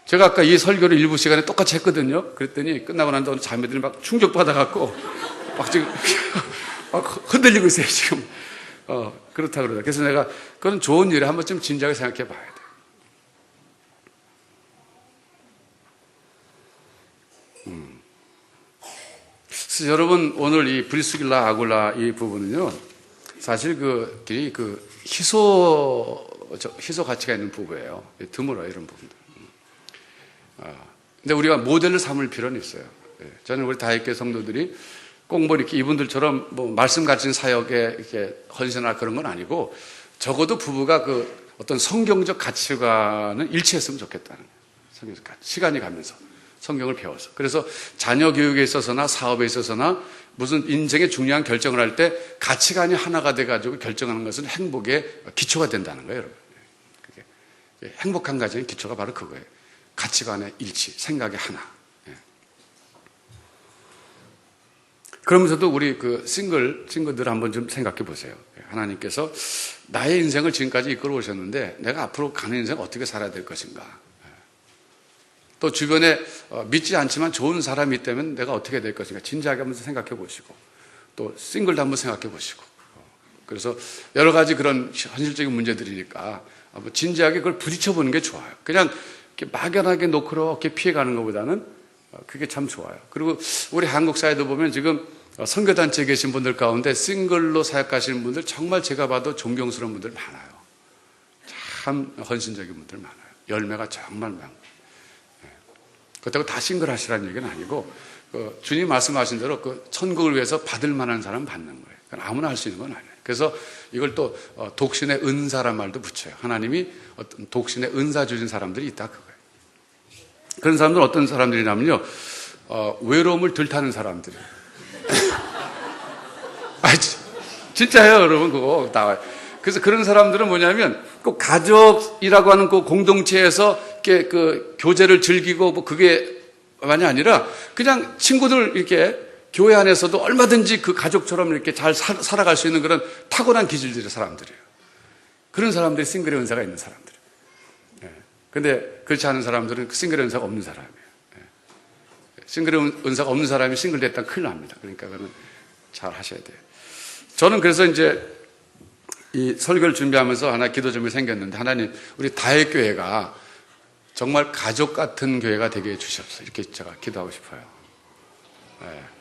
제가 아까 이 설교를 일부 시간에 똑같이 했거든요. 그랬더니 끝나고 난 다음에 자매들이 막 충격받아갖고 막 지금 막 흔들리고 있어요, 지금. 그렇다 그러다. 그래서 내가 그건 좋은 일에 한 번쯤 진지하게 생각해 봐야 돼요. 그래서 여러분, 오늘 이 브리스길라 아굴라 이 부분은요, 사실 그 희소 가치가 있는 부부예요. 드물어요, 이런 부분들. 근데 우리가 모델을 삼을 필요는 있어요. 저는 우리 다윗교회 성도들이 꼭 뭐 이렇게 이분들처럼 뭐 말씀 가진 사역에 이렇게 헌신하거나 그런 건 아니고 적어도 부부가 그 어떤 성경적 가치관은 일치했으면 좋겠다는 거예요. 성경적 가치. 시간이 가면서 성경을 배워서. 그래서 자녀 교육에 있어서나 사업에 있어서나 무슨 인생의 중요한 결정을 할 때 가치관이 하나가 돼가지고 결정하는 것은 행복의 기초가 된다는 거예요, 여러분. 그게 행복한 가정의 기초가 바로 그거예요. 가치관의 일치, 생각의 하나. 그러면서도 우리 그 싱글들 한번 좀 생각해 보세요. 하나님께서 나의 인생을 지금까지 이끌어 오셨는데 내가 앞으로 가는 인생 어떻게 살아야 될 것인가. 또 주변에 믿지 않지만 좋은 사람이 있다면 내가 어떻게 될 것인가. 진지하게 한번 생각해 보시고 또 싱글도 한번 생각해 보시고. 그래서 여러 가지 그런 현실적인 문제들이니까 진지하게 그걸 부딪혀 보는 게 좋아요. 그냥 이렇게 막연하게 노크로 이렇게 피해가는 것보다는 그게 참 좋아요. 그리고 우리 한국 사회도 보면 지금 선교단체에 계신 분들 가운데 싱글로 사역하시는 분들 정말 제가 봐도 존경스러운 분들 많아요. 참 헌신적인 분들 많아요. 열매가 정말 많고. 그렇다고 다 싱글 하시라는 얘기는 아니고 주님 말씀하신 대로 그 천국을 위해서 받을 만한 사람 받는 거예요. 그러니까 아무나 할 수 있는 건 아니에요. 그래서 이걸 또 독신의 은사란 말도 붙여요. 하나님이 어떤 독신의 은사 주신 사람들이 있다 그거예요. 그런 사람들은 어떤 사람들이냐면요, 외로움을 덜 타는 사람들이에요. 진짜예요, 여러분. 그거 나와요. 그래서 그런 사람들은 뭐냐면 꼭 가족이라고 하는 그 공동체에서 이렇게 그 교제를 즐기고 뭐 그게 만이 아니라 그냥 친구들 이렇게 교회 안에서도 얼마든지 그 가족처럼 이렇게 잘 살아갈 수 있는 그런 타고난 기질들의 사람들이에요. 그런 사람들이 싱글의 은사가 있는 사람들이에요. 근데 그렇지 않은 사람들은 싱글의 은사가 없는 사람이에요. 싱글의 은사가 없는 사람이 싱글 됐다면 큰일 납니다. 그러니까 그건 잘 하셔야 돼요. 저는 그래서 이제 이 설교를 준비하면서 하나 기도 점이 생겼는데, 하나님, 우리 다혜교회가 정말 가족 같은 교회가 되게 해주시옵소서. 이렇게 제가 기도하고 싶어요.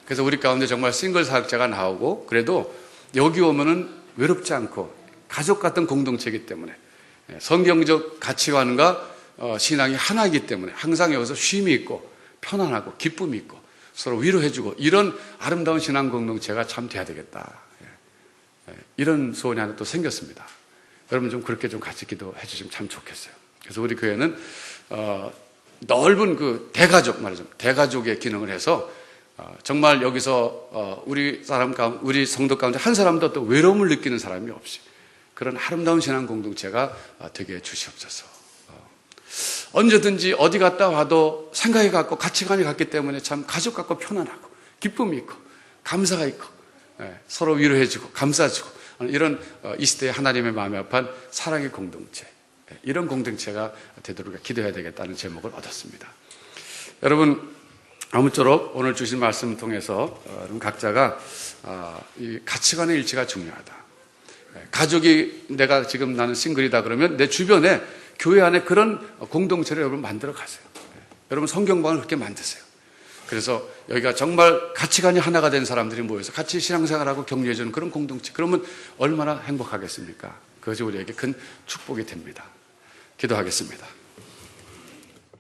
그래서 우리 가운데 정말 싱글 사역자가 나오고, 그래도 여기 오면은 외롭지 않고 가족 같은 공동체이기 때문에, 성경적 가치관과 신앙이 하나이기 때문에 항상 여기서 쉼이 있고 편안하고 기쁨이 있고 서로 위로해주고, 이런 아름다운 신앙 공동체가 참 돼야 되겠다. 이런 소원이 하나 또 생겼습니다. 여러분 좀 그렇게 좀 같이 기도해 주시면 참 좋겠어요. 그래서 우리 교회는 넓은 그 대가족 말이죠. 대가족의 기능을 해서 정말 여기서 우리 성도 가운데 한 사람도 또 외로움을 느끼는 사람이 없이 그런 아름다운 신앙 공동체가 되게 해 주시옵소서. 언제든지 어디 갔다 와도 생각이 같고 가치관이 같기 때문에 참 가족 같고 편안하고 기쁨이 있고 감사가 있고 서로 위로해주고 감싸주고 이런 이 시대에 하나님의 마음에 합한 사랑의 공동체, 이런 공동체가 되도록 기도해야 되겠다는 제목을 얻었습니다. 여러분, 아무쪼록 오늘 주신 말씀을 통해서 각자가 이 가치관의 일치가 중요하다. 가족이, 내가 지금 나는 싱글이다 그러면 내 주변에 교회 안에 그런 공동체를 여러분 만들어 가세요. 여러분 성경방을 그렇게 만드세요. 그래서 여기가 정말 가치관이 하나가 된 사람들이 모여서 같이 신앙생활하고 격려해주는 그런 공동체, 그러면 얼마나 행복하겠습니까? 그것이 우리에게 큰 축복이 됩니다. 기도하겠습니다.